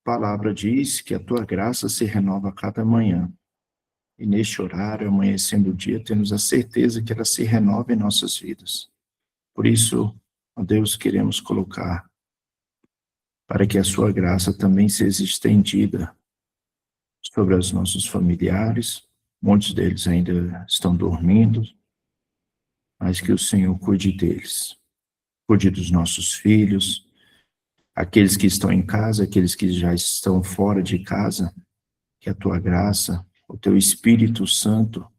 palavra diz que a tua graça se renova a cada manhã. E neste horário, amanhecendo o dia, temos a certeza que ela se renova em nossas vidas. Por isso, ó Deus, queremos colocar para que a sua graça também seja estendida sobre os nossos familiares. Muitos deles ainda estão dormindo, mas que o Senhor cuide deles. Cuide dos nossos filhos, aqueles que estão em casa, aqueles que já estão fora de casa, que a tua graça, o teu Espírito Santo,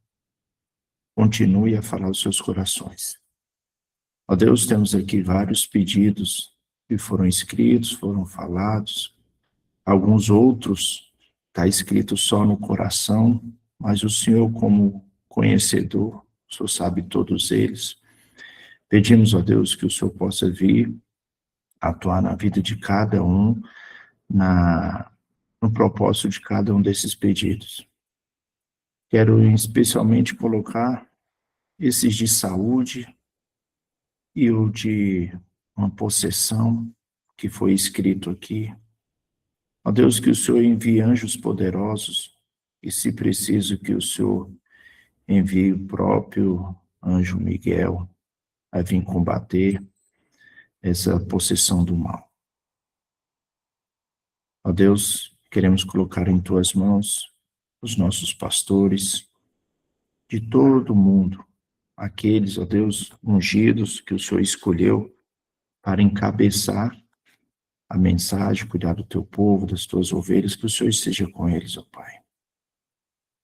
continue a falar aos seus corações. Ó Deus, temos aqui vários pedidos que foram escritos, foram falados, alguns outros está escrito só no coração, mas o Senhor, como conhecedor, o Senhor sabe todos eles. Pedimos, ó Deus, que o Senhor possa vir atuar na vida de cada um, no propósito de cada um desses pedidos. Quero especialmente colocar esses de saúde e o de uma possessão que foi escrito aqui. Ó Deus, que o Senhor envie anjos poderosos e, se preciso, que o Senhor envie o próprio anjo Miguel a vir combater essa possessão do mal. Ó Deus, queremos colocar em tuas mãos os nossos pastores de todo o mundo, aqueles, ó Deus, ungidos que o Senhor escolheu para encabeçar a mensagem, cuidar do teu povo, das tuas ovelhas, que o Senhor esteja com eles, ó Pai.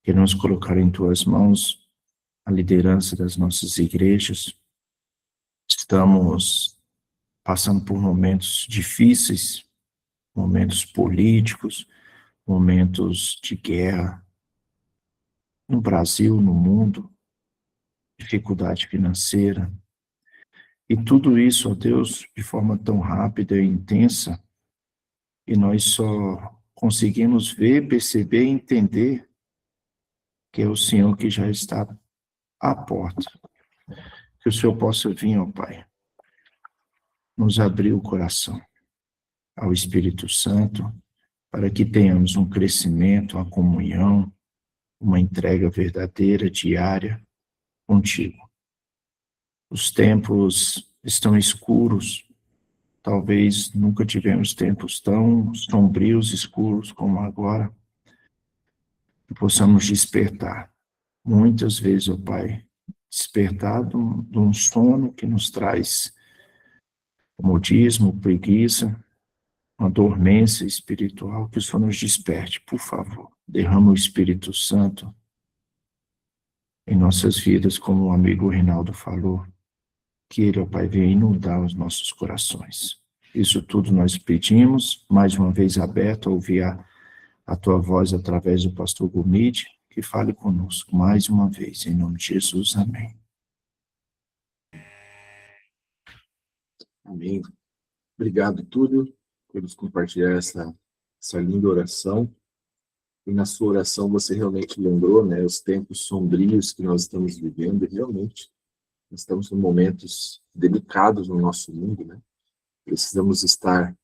Queremos colocar em tuas mãos a liderança das nossas igrejas. Estamos passando por momentos difíceis, momentos políticos, momentos de guerra no Brasil, no mundo, dificuldade financeira. E tudo isso, ó Deus, de forma tão rápida e intensa, e nós só conseguimos ver, perceber e entender que é o Senhor que já está à porta. Que o Senhor possa vir, ó Pai, nos abrir o coração ao Espírito Santo, para que tenhamos um crescimento, uma comunhão, uma entrega verdadeira, diária, contigo. Os tempos estão escuros, talvez nunca tivemos tempos tão sombrios, escuros como agora, que possamos despertar. Muitas vezes, ó Pai, despertar de um sono que nos traz comodismo, preguiça, uma dormência espiritual, que o Senhor nos desperte, por favor. Derrama o Espírito Santo em nossas vidas, como o amigo Reinaldo falou, que ele, ó Pai, venha inundar os nossos corações. Isso tudo nós pedimos, mais uma vez aberto a ouvir a tua voz através do pastor Gomide, que fale conosco mais uma vez, em nome de Jesus, amém. Amém. Obrigado, Túlio, por nos compartilhar essa linda oração. E na sua oração você realmente lembrou, né, os tempos sombrios que nós estamos vivendo, e realmente nós estamos em momentos delicados no nosso mundo, né? Precisamos estar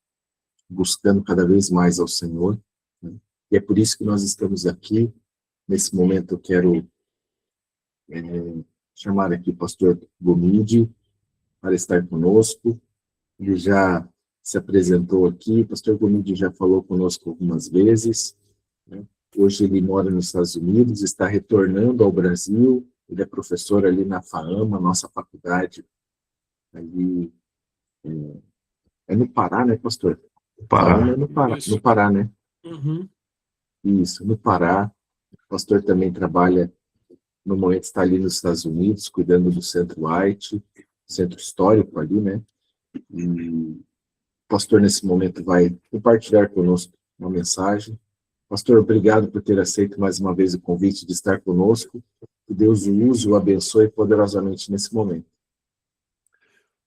buscando cada vez mais ao Senhor, né? E é por isso que nós estamos aqui. Nesse momento eu quero chamar aqui o pastor Gomide para estar conosco. Ele já se apresentou aqui, o pastor Gomide já falou conosco algumas vezes, né? Hoje ele mora nos Estados Unidos, está retornando ao Brasil, ele é professor ali na FAAMA, nossa faculdade, ali, é no Pará, né, pastor? Pará. FAAMA é no Pará, né? Uhum. Isso, no Pará. O pastor também trabalha, no momento está ali nos Estados Unidos, cuidando do Centro White, centro histórico ali, né? E o pastor, nesse momento, vai compartilhar conosco uma mensagem. Pastor, obrigado por ter aceito mais uma vez o convite de estar conosco. Que Deus o use e o abençoe poderosamente nesse momento.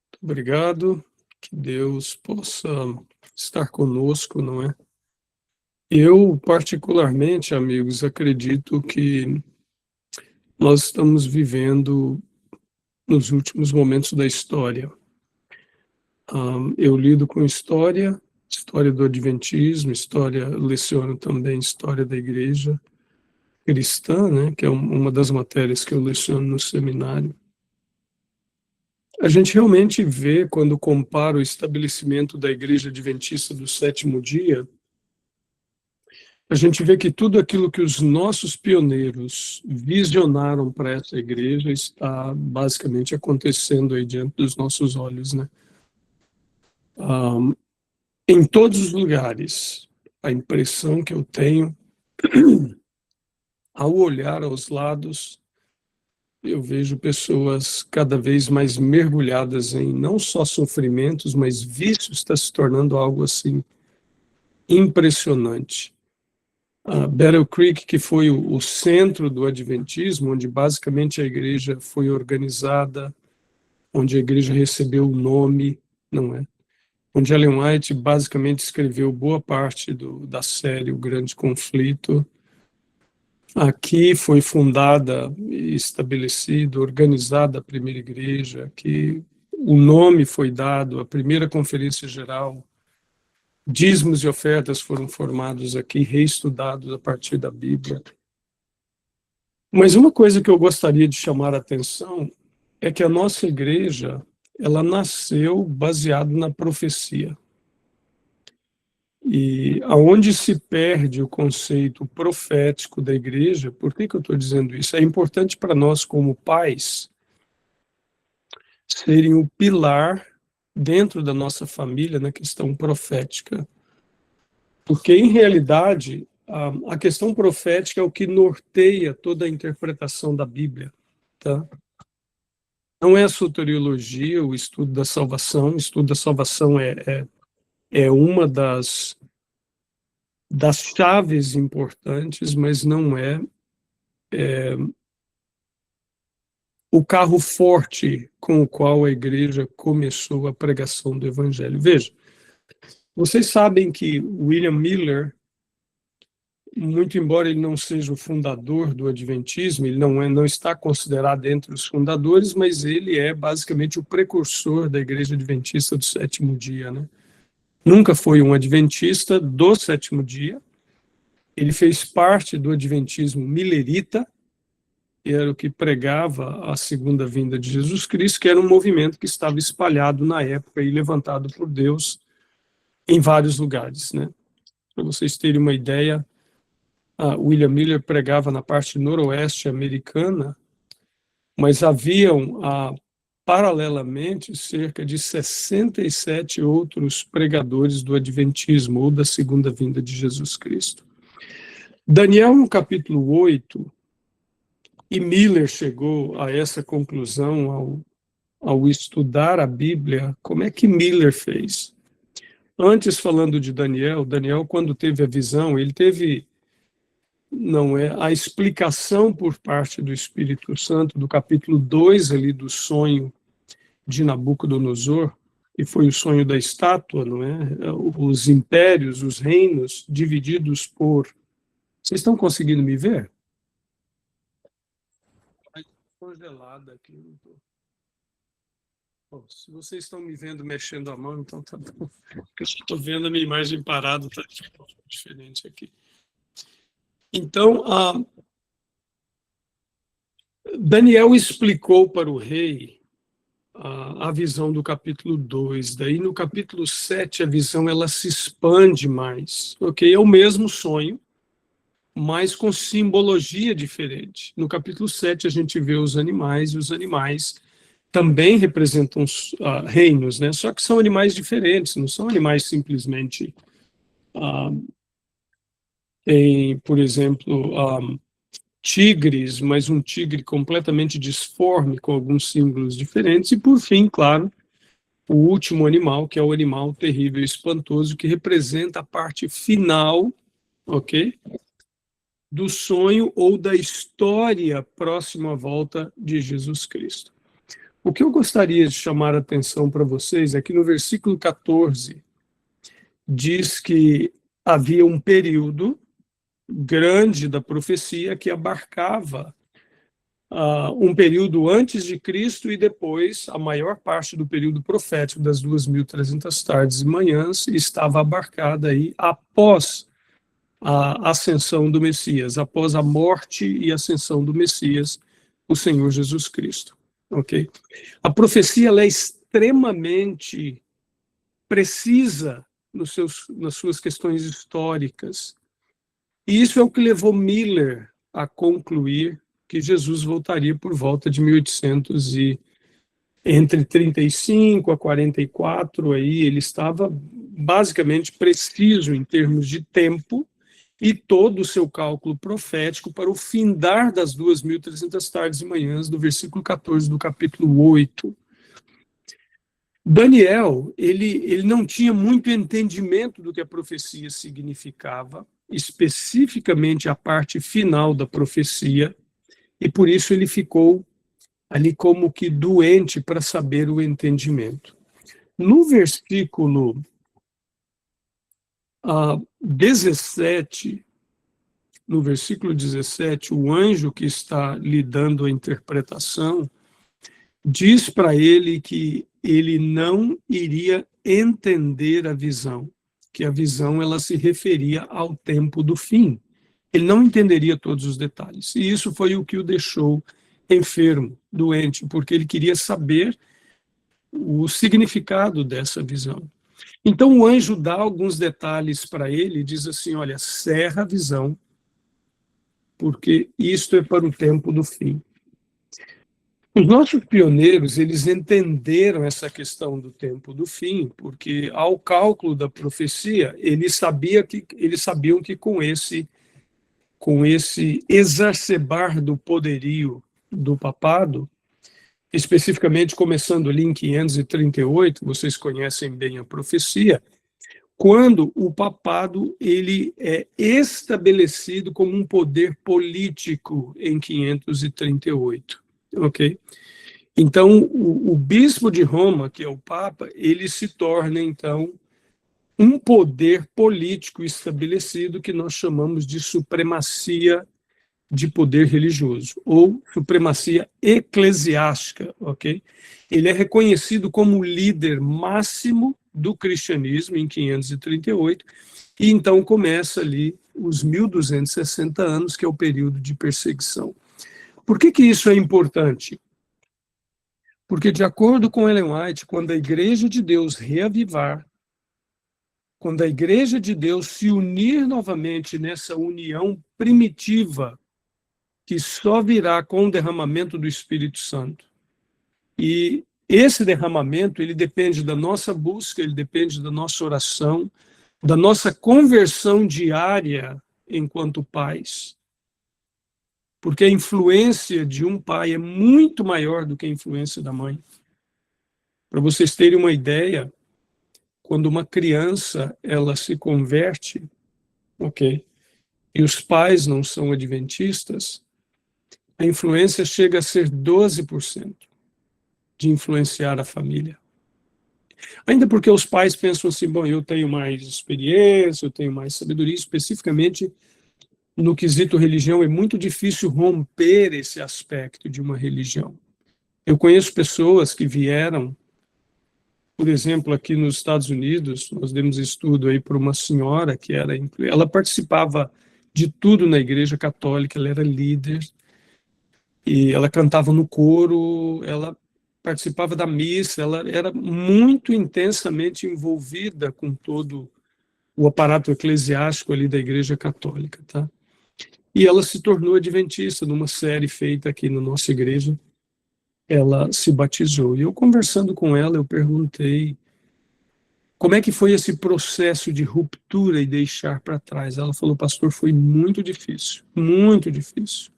Muito obrigado. Que Deus possa estar conosco, não é? Eu, particularmente, amigos, acredito que nós estamos vivendo nos últimos momentos da história. Eu lido com história, história do Adventismo, leciono também história da igreja cristã, né, que é uma das matérias que eu leciono no seminário. A gente realmente vê, quando compara o estabelecimento da Igreja Adventista do Sétimo Dia, a gente vê que tudo aquilo que os nossos pioneiros visionaram para essa igreja está basicamente acontecendo aí diante dos nossos olhos, né? Em todos os lugares, a impressão que eu tenho, ao olhar aos lados, eu vejo pessoas cada vez mais mergulhadas em não só sofrimentos, mas vícios. Está se tornando algo assim impressionante. Battle Creek, que foi o centro do Adventismo, onde basicamente a igreja foi organizada, onde a igreja recebeu o nome, não é? Onde Ellen White basicamente escreveu boa parte da série O Grande Conflito. Aqui foi fundada, estabelecida, organizada a primeira igreja, que o nome foi dado, a primeira conferência geral, dízimos e ofertas foram formados aqui, reestudados a partir da Bíblia. Mas uma coisa que eu gostaria de chamar a atenção é que a nossa igreja, ela nasceu baseado na profecia. E aonde se perde o conceito profético da igreja, por que eu estou dizendo isso? É importante para nós, como pais, serem o pilar dentro da nossa família na questão profética. Porque, em realidade, a questão profética é o que norteia toda a interpretação da Bíblia. Tá? Não é a soteriologia, o estudo da salvação. O estudo da salvação é uma das chaves importantes, mas não é o carro forte com o qual a igreja começou a pregação do evangelho. Veja, vocês sabem que William Miller, muito embora ele não seja o fundador do Adventismo, ele não está considerado entre os fundadores, mas ele é basicamente o precursor da Igreja Adventista do Sétimo Dia, né? Nunca foi um adventista do Sétimo Dia. Ele fez parte do Adventismo Millerita, que era o que pregava a segunda vinda de Jesus Cristo, que era um movimento que estava espalhado na época e levantado por Deus em vários lugares, né? Para vocês terem uma ideia, William Miller pregava na parte noroeste americana, mas haviam, paralelamente, cerca de 67 outros pregadores do Adventismo ou da segunda vinda de Jesus Cristo. Daniel, no capítulo 8, e Miller chegou a essa conclusão ao estudar a Bíblia. Como é que Miller fez? Antes, falando de Daniel, quando teve a visão, ele teve a explicação por parte do Espírito Santo do capítulo 2 ali do sonho de Nabucodonosor, que foi o sonho da estátua, não é? Os impérios, os reinos divididos por... Vocês estão conseguindo me ver? Congelada aqui. Bom, se vocês estão me vendo mexendo a mão, então tá bom. Estou vendo a minha imagem parada, está diferente aqui. Então, Daniel explicou para o rei a visão do capítulo 2. Daí, no capítulo 7, a visão ela se expande mais. Ok? É o mesmo sonho, mas com simbologia diferente. No capítulo 7, a gente vê os animais, e os animais também representam reinos, né? Só que são animais diferentes, não são animais simplesmente... tem, por exemplo, tigres, mas um tigre completamente disforme, com alguns símbolos diferentes. E, por fim, claro, o último animal, que é o animal terrível e espantoso, que representa a parte final, ok? Do sonho ou da história próxima à volta de Jesus Cristo. O que eu gostaria de chamar a atenção para vocês é que no versículo 14 diz que havia um período grande da profecia que abarcava um período antes de Cristo e depois a maior parte do período profético das 2.300 tardes e manhãs estava abarcada aí após a ascensão do Messias, após a morte e ascensão do Messias, o Senhor Jesus Cristo. Ok? A profecia ela é extremamente precisa nas suas questões históricas. E isso é o que levou Miller a concluir que Jesus voltaria por volta de 1800 e entre 35 a 44, aí ele estava basicamente preciso em termos de tempo e todo o seu cálculo profético para o findar das 2.300 tardes e manhãs, do versículo 14 do capítulo 8. Daniel, ele não tinha muito entendimento do que a profecia significava, especificamente a parte final da profecia, e por isso ele ficou ali como que doente para saber o entendimento. No versículo 17, no versículo 17, o anjo que está lhe dando a interpretação diz para ele que ele não iria entender a visão, que a visão ela se referia ao tempo do fim. Ele não entenderia todos os detalhes. E isso foi o que o deixou enfermo, doente, porque ele queria saber o significado dessa visão. Então o anjo dá alguns detalhes para ele e diz assim, olha, cerra a visão, porque isto é para o tempo do fim. Os nossos pioneiros, eles entenderam essa questão do tempo do fim, porque ao cálculo da profecia, eles sabiam que com esse exacerbar do poderio do papado, especificamente começando ali em 538, vocês conhecem bem a profecia, quando o papado ele é estabelecido como um poder político em 538, ok? Então, o bispo de Roma, que é o Papa, ele se torna, então, um poder político estabelecido que nós chamamos de supremacia de poder religioso, ou supremacia eclesiástica, ok? Ele é reconhecido como o líder máximo do cristianismo em 538, e então começa ali os 1260 anos, que é o período de perseguição. Por que isso é importante? Porque, de acordo com Ellen White, quando a Igreja de Deus reavivar, quando a Igreja de Deus se unir novamente nessa união primitiva, que só virá com o derramamento do Espírito Santo. E esse derramamento, ele depende da nossa busca, ele depende da nossa oração, da nossa conversão diária enquanto pais. Porque a influência de um pai é muito maior do que a influência da mãe. Para vocês terem uma ideia, quando uma criança ela se converte, ok, e os pais não são adventistas, a influência chega a ser 12% de influenciar a família. Ainda porque os pais pensam assim, bom, eu tenho mais experiência, eu tenho mais sabedoria, especificamente no quesito religião, é muito difícil romper esse aspecto de uma religião. Eu conheço pessoas que vieram, por exemplo, aqui nos Estados Unidos, nós demos estudo aí para uma senhora que ela participava de tudo na Igreja Católica, ela era líder, e ela cantava no coro, ela participava da missa, ela era muito intensamente envolvida com todo o aparato eclesiástico ali da Igreja Católica, tá? E ela se tornou adventista numa série feita aqui na nossa igreja, ela se batizou. E eu conversando com ela, eu perguntei como é que foi esse processo de ruptura e deixar para trás. Ela falou, pastor, foi muito difícil, muito difícil.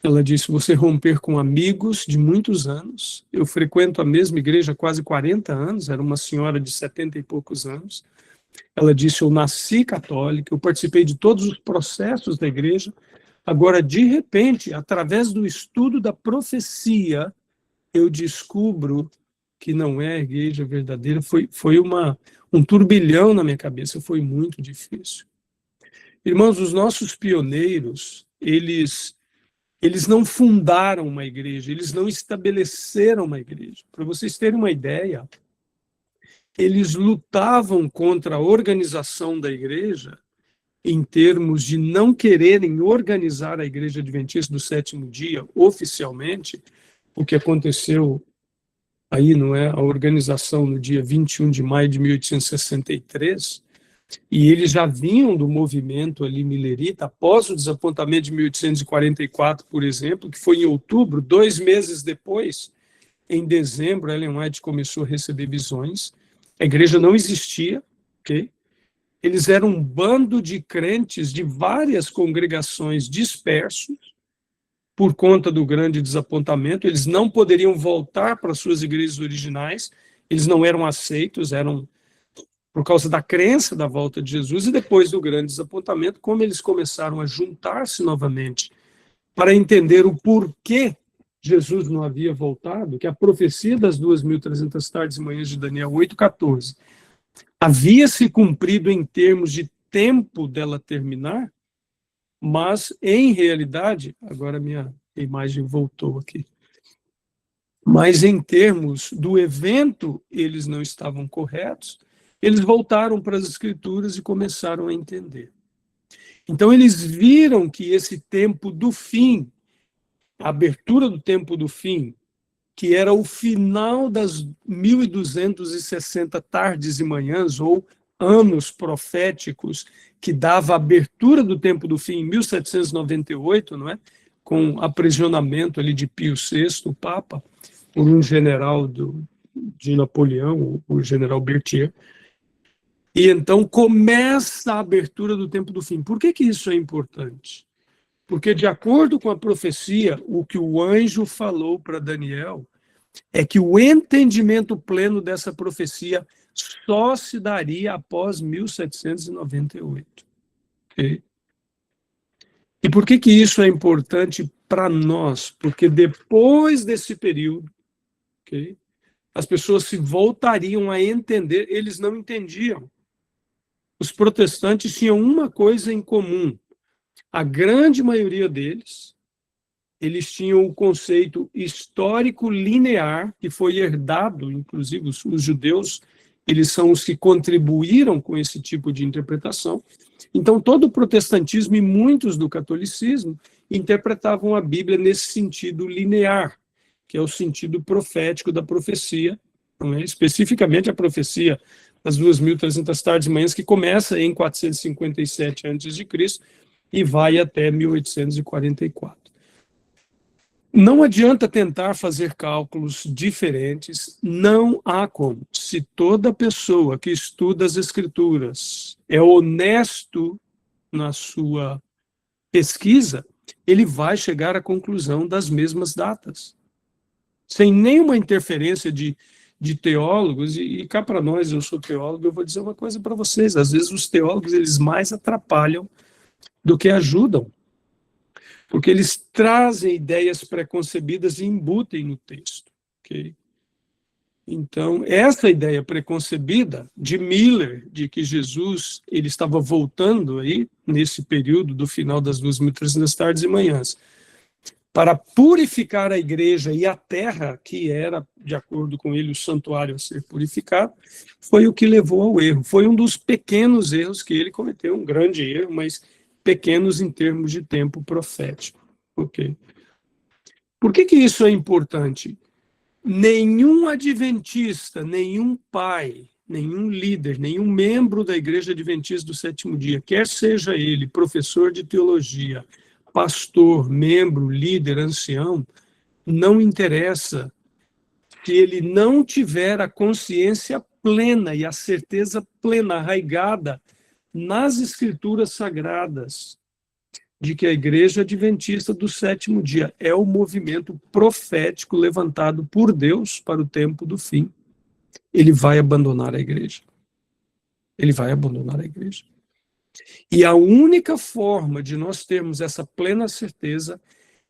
Ela disse, você romper com amigos de muitos anos. Eu frequento a mesma igreja há quase 40 anos, era uma senhora de 70 e poucos anos. Ela disse, eu nasci católica, eu participei de todos os processos da igreja. Agora, de repente, através do estudo da profecia, eu descubro que não é a igreja verdadeira. Foi um turbilhão na minha cabeça, foi muito difícil. Irmãos, os nossos pioneiros, eles Eles não fundaram uma igreja, eles não estabeleceram uma igreja. Para vocês terem uma ideia, eles lutavam contra a organização da igreja em termos de não quererem organizar a Igreja Adventista do Sétimo Dia oficialmente, o que aconteceu aí, não é, a organização no dia 21 de maio de 1863, e eles já vinham do movimento ali milerita, após o desapontamento de 1844, por exemplo, que foi em outubro, 2 meses depois, em dezembro, Ellen White começou a receber visões, a igreja não existia, ok? Eles eram um bando de crentes de várias congregações dispersos, por conta do grande desapontamento, eles não poderiam voltar para suas igrejas originais, eles não eram aceitos, eram por causa da crença da volta de Jesus, e depois do grande desapontamento, como eles começaram a juntar-se novamente para entender o porquê Jesus não havia voltado, que a profecia das 2.300 tardes e manhãs de Daniel 8,14 havia se cumprido em termos de tempo dela terminar, mas, em realidade, agora minha imagem voltou aqui, mas em termos do evento, eles não estavam corretos, eles voltaram para as Escrituras e começaram a entender. Então, eles viram que esse tempo do fim, a abertura do tempo do fim, que era o final das 1.260 tardes e manhãs, ou anos proféticos, que dava a abertura do tempo do fim em 1798, não é? Com o aprisionamento ali de Pio VI, o Papa, por um general de Napoleão, o general Berthier. E então começa a abertura do tempo do fim. Por que isso é importante? Porque, de acordo com a profecia, o que o anjo falou para Daniel é que o entendimento pleno dessa profecia só se daria após 1798. Okay? E por que isso é importante para nós? Porque depois desse período, okay, as pessoas se voltariam a entender, eles não entendiam. Os protestantes tinham uma coisa em comum. A grande maioria deles, eles tinham o conceito histórico linear, que foi herdado, inclusive os judeus, eles são os que contribuíram com esse tipo de interpretação. Então, todo o protestantismo e muitos do catolicismo interpretavam a Bíblia nesse sentido linear, que é o sentido profético da profecia, não é? Especificamente a profecia das 2.300 tardes e manhãs, que começa em 457 a.C., e vai até 1844. Não adianta tentar fazer cálculos diferentes, não há como. Se toda pessoa que estuda as Escrituras é honesto na sua pesquisa, ele vai chegar à conclusão das mesmas datas, sem nenhuma interferência de teólogos, e cá para nós, eu sou teólogo, eu vou dizer uma coisa para vocês, às vezes os teólogos, eles mais atrapalham do que ajudam, porque eles trazem ideias preconcebidas e embutem no texto. Okay? Então, essa ideia preconcebida de Miller, de que Jesus ele estava voltando aí, nesse período do final das 2.300 tardes e manhãs, para purificar a igreja e a terra, que era, de acordo com ele, o santuário a ser purificado, foi o que levou ao erro. Foi um dos pequenos erros que ele cometeu, um grande erro, mas pequenos em termos de tempo profético. Okay. Por que isso é importante? Nenhum adventista, nenhum pai, nenhum líder, nenhum membro da Igreja Adventista do Sétimo Dia, quer seja ele professor de teologia, pastor, membro, líder, ancião, não interessa se ele não tiver a consciência plena e a certeza plena, arraigada nas Escrituras Sagradas, de que a Igreja Adventista do Sétimo Dia é o movimento profético levantado por Deus para o tempo do fim. Ele vai abandonar a igreja. Ele vai abandonar a igreja. E a única forma de nós termos essa plena certeza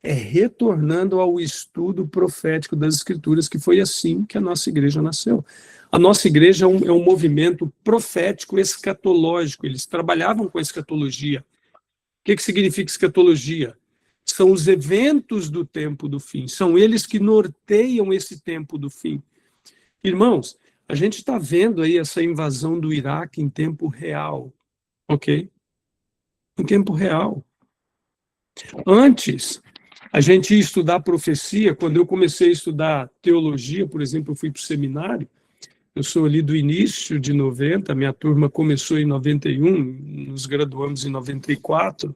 é retornando ao estudo profético das Escrituras, que foi assim que a nossa igreja nasceu. A nossa igreja é um movimento profético escatológico. Eles trabalhavam com a escatologia. O que significa escatologia? são os eventos do tempo do fim, são eles que norteiam esse tempo do fim. Irmãos, a gente está vendo aí essa invasão do Iraque em tempo real, ok? Em tempo real. Antes, a gente ia estudar profecia. Quando eu comecei a estudar teologia, por exemplo, eu fui para o seminário, eu sou ali do início de 90, minha turma começou em 91, nos graduamos em 94.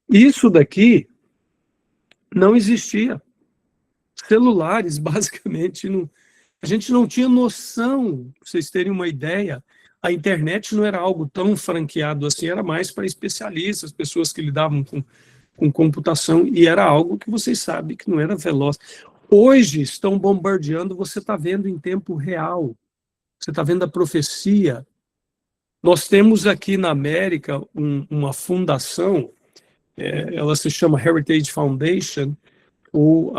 Isso daqui não existia. Celulares, basicamente, não, a gente não tinha noção, para vocês terem uma ideia, a internet não era algo tão franqueado assim, era mais para especialistas, pessoas que lidavam com computação, e era algo que vocês sabem que não era veloz. Hoje estão bombardeando, você está vendo em tempo real, você está vendo a profecia. Nós temos aqui na América uma fundação, ela se chama Heritage Foundation, ou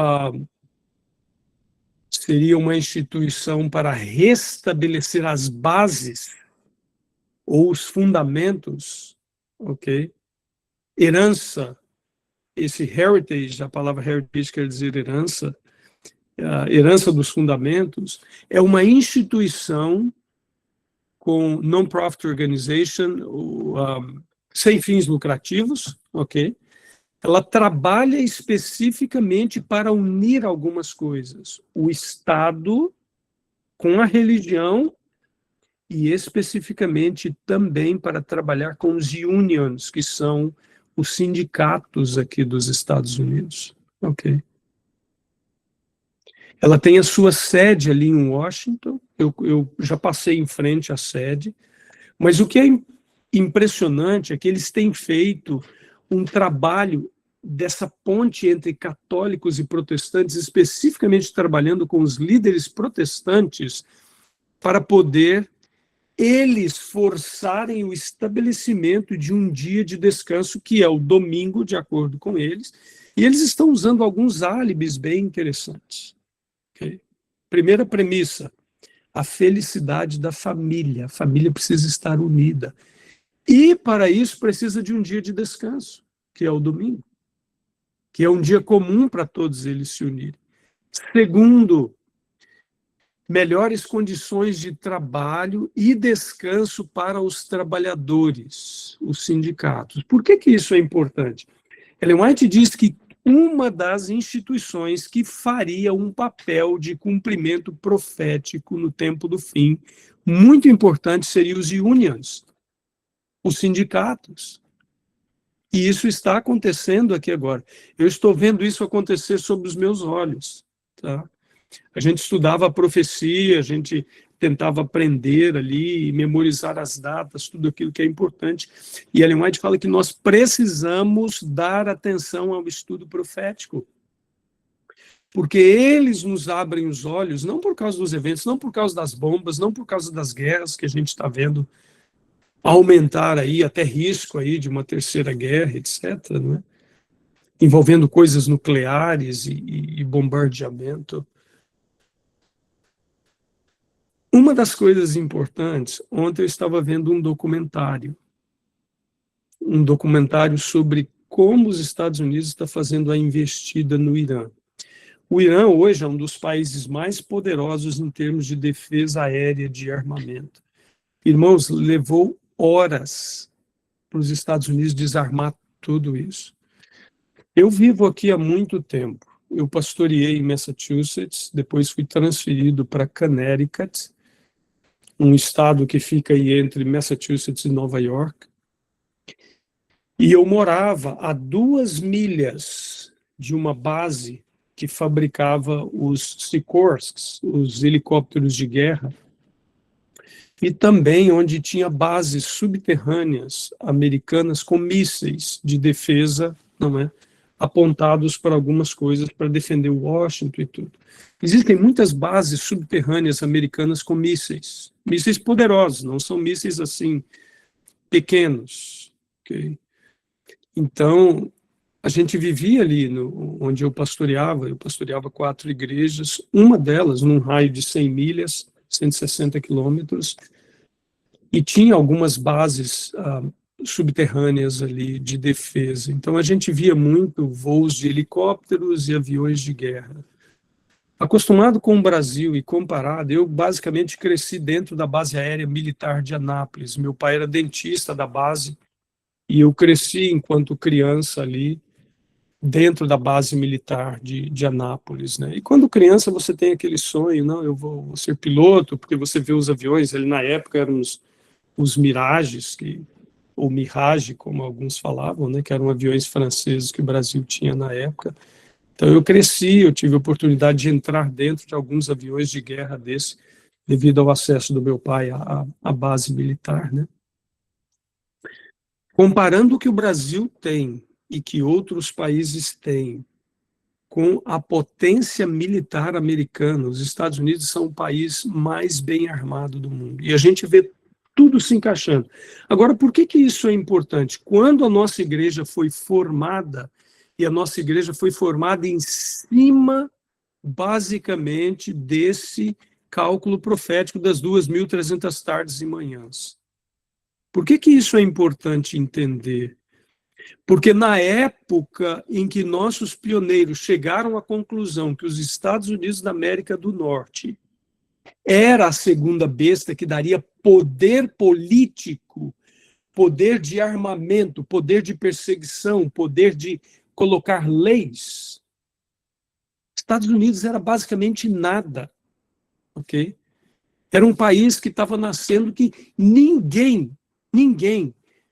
seria uma instituição para restabelecer as bases ou os fundamentos, ok? Herança, esse heritage, a palavra heritage quer dizer herança, a herança dos fundamentos, é uma instituição com non-profit organization, sem fins lucrativos, ok? Ela trabalha especificamente para unir algumas coisas. O Estado com a religião e especificamente também para trabalhar com os unions, que são os sindicatos aqui dos Estados Unidos. Ok. Ela tem a sua sede ali em Washington, eu já passei em frente à sede, mas o que é impressionante é que eles têm feito um trabalho dessa ponte entre católicos e protestantes, especificamente trabalhando com os líderes protestantes, para poder eles forçarem o estabelecimento de um dia de descanso, que é o domingo, de acordo com eles, e eles estão usando alguns álibis bem interessantes. Okay? Primeira premissa, a felicidade da família. A família precisa estar unida. E, para isso, precisa de um dia de descanso, que é o domingo, que é um dia comum para todos eles se unirem. Segundo, melhores condições de trabalho e descanso para os trabalhadores, os sindicatos. Por que isso é importante? Ellen White diz que uma das instituições que faria um papel de cumprimento profético no tempo do fim, muito importante, seria os unions, os sindicatos. E isso está acontecendo aqui agora. Eu estou vendo isso acontecer sob os meus olhos. Tá? A gente estudava a profecia, a gente tentava aprender ali, memorizar as datas, tudo aquilo que é importante. E Ellen White fala que nós precisamos dar atenção ao estudo profético, porque eles nos abrem os olhos, não por causa dos eventos, não por causa das bombas, não por causa das guerras que a gente está vendo aumentar aí, até risco aí de uma terceira guerra, etc., né? Envolvendo coisas nucleares e bombardeamento. Uma das coisas importantes, ontem eu estava vendo um documentário sobre como os Estados Unidos estão fazendo a investida no Irã. O Irã hoje é um dos países mais poderosos em termos de defesa aérea de armamento. Irmãos, levou horas para os Estados Unidos desarmar tudo isso. Eu vivo aqui há muito tempo. Eu pastoreei em Massachusetts, depois fui transferido para Connecticut, um estado que fica aí entre Massachusetts e Nova York. E eu morava a 2 milhas de uma base que fabricava os Sikorsks, os helicópteros de guerra, e também onde tinha bases subterrâneas americanas com mísseis de defesa, não é, apontados para algumas coisas para defender Washington e tudo. Existem muitas bases subterrâneas americanas com mísseis poderosos, não são mísseis assim pequenos, ok? Então, a gente vivia ali onde eu pastoreava 4 igrejas, uma delas num raio de 100 milhas, 160 quilômetros, e tinha algumas bases subterrâneas ali de defesa. Então a gente via muito voos de helicópteros e aviões de guerra. Acostumado com o Brasil e comparado, eu basicamente cresci dentro da base aérea militar de Anápolis. Meu pai era dentista da base e eu cresci enquanto criança ali dentro da base militar de Anápolis, né? E quando criança você tem aquele sonho, não, eu vou ser piloto, porque você vê os aviões, ali na época eram os Mirages, ou Mirage, como alguns falavam, né, que eram aviões franceses que o Brasil tinha na época. Então eu cresci, eu tive a oportunidade de entrar dentro de alguns aviões de guerra desse, devido ao acesso do meu pai à base militar, né? Comparando o que o Brasil tem e que outros países têm com a potência militar americana, os Estados Unidos são o país mais bem armado do mundo. E a gente vê tudo se encaixando. Agora, por que isso é importante? Quando a nossa igreja foi formada, e a nossa igreja foi formada em cima, basicamente, desse cálculo profético das 2.300 tardes e manhãs. Por que isso é importante entender? Porque na época em que nossos pioneiros chegaram à conclusão que os Estados Unidos da América do Norte era a segunda besta que daria poder político, poder de armamento, poder de perseguição, poder de colocar leis, Estados Unidos era basicamente nada, ok? Era um país que estava nascendo que ninguém,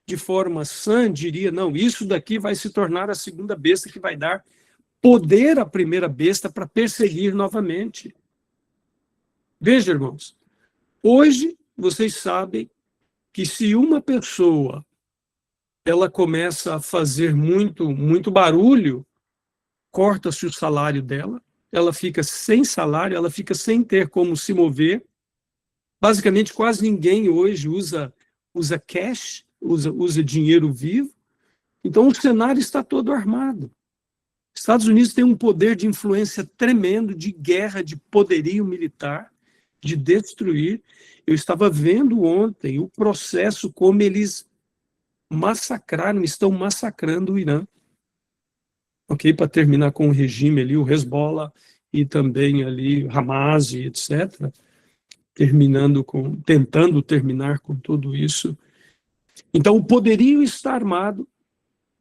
de forma sã, diria, não, isso daqui vai se tornar a segunda besta que vai dar poder à primeira besta para perseguir novamente. Veja, irmãos, hoje vocês sabem que se uma pessoa ela começa a fazer muito barulho, corta-se o salário dela, ela fica sem salário, ela fica sem ter como se mover. Basicamente, quase ninguém hoje usa cash, usa dinheiro vivo. Então, o cenário está todo armado. Estados Unidos tem um poder de influência tremendo, de guerra, de poderio militar, de destruir. Eu estava vendo ontem o processo como eles estão massacrando o Irã. Ok? Para terminar com o regime ali, o Hezbollah e também ali Hamas e etc., tentando terminar com tudo isso. Então, o poderio está armado.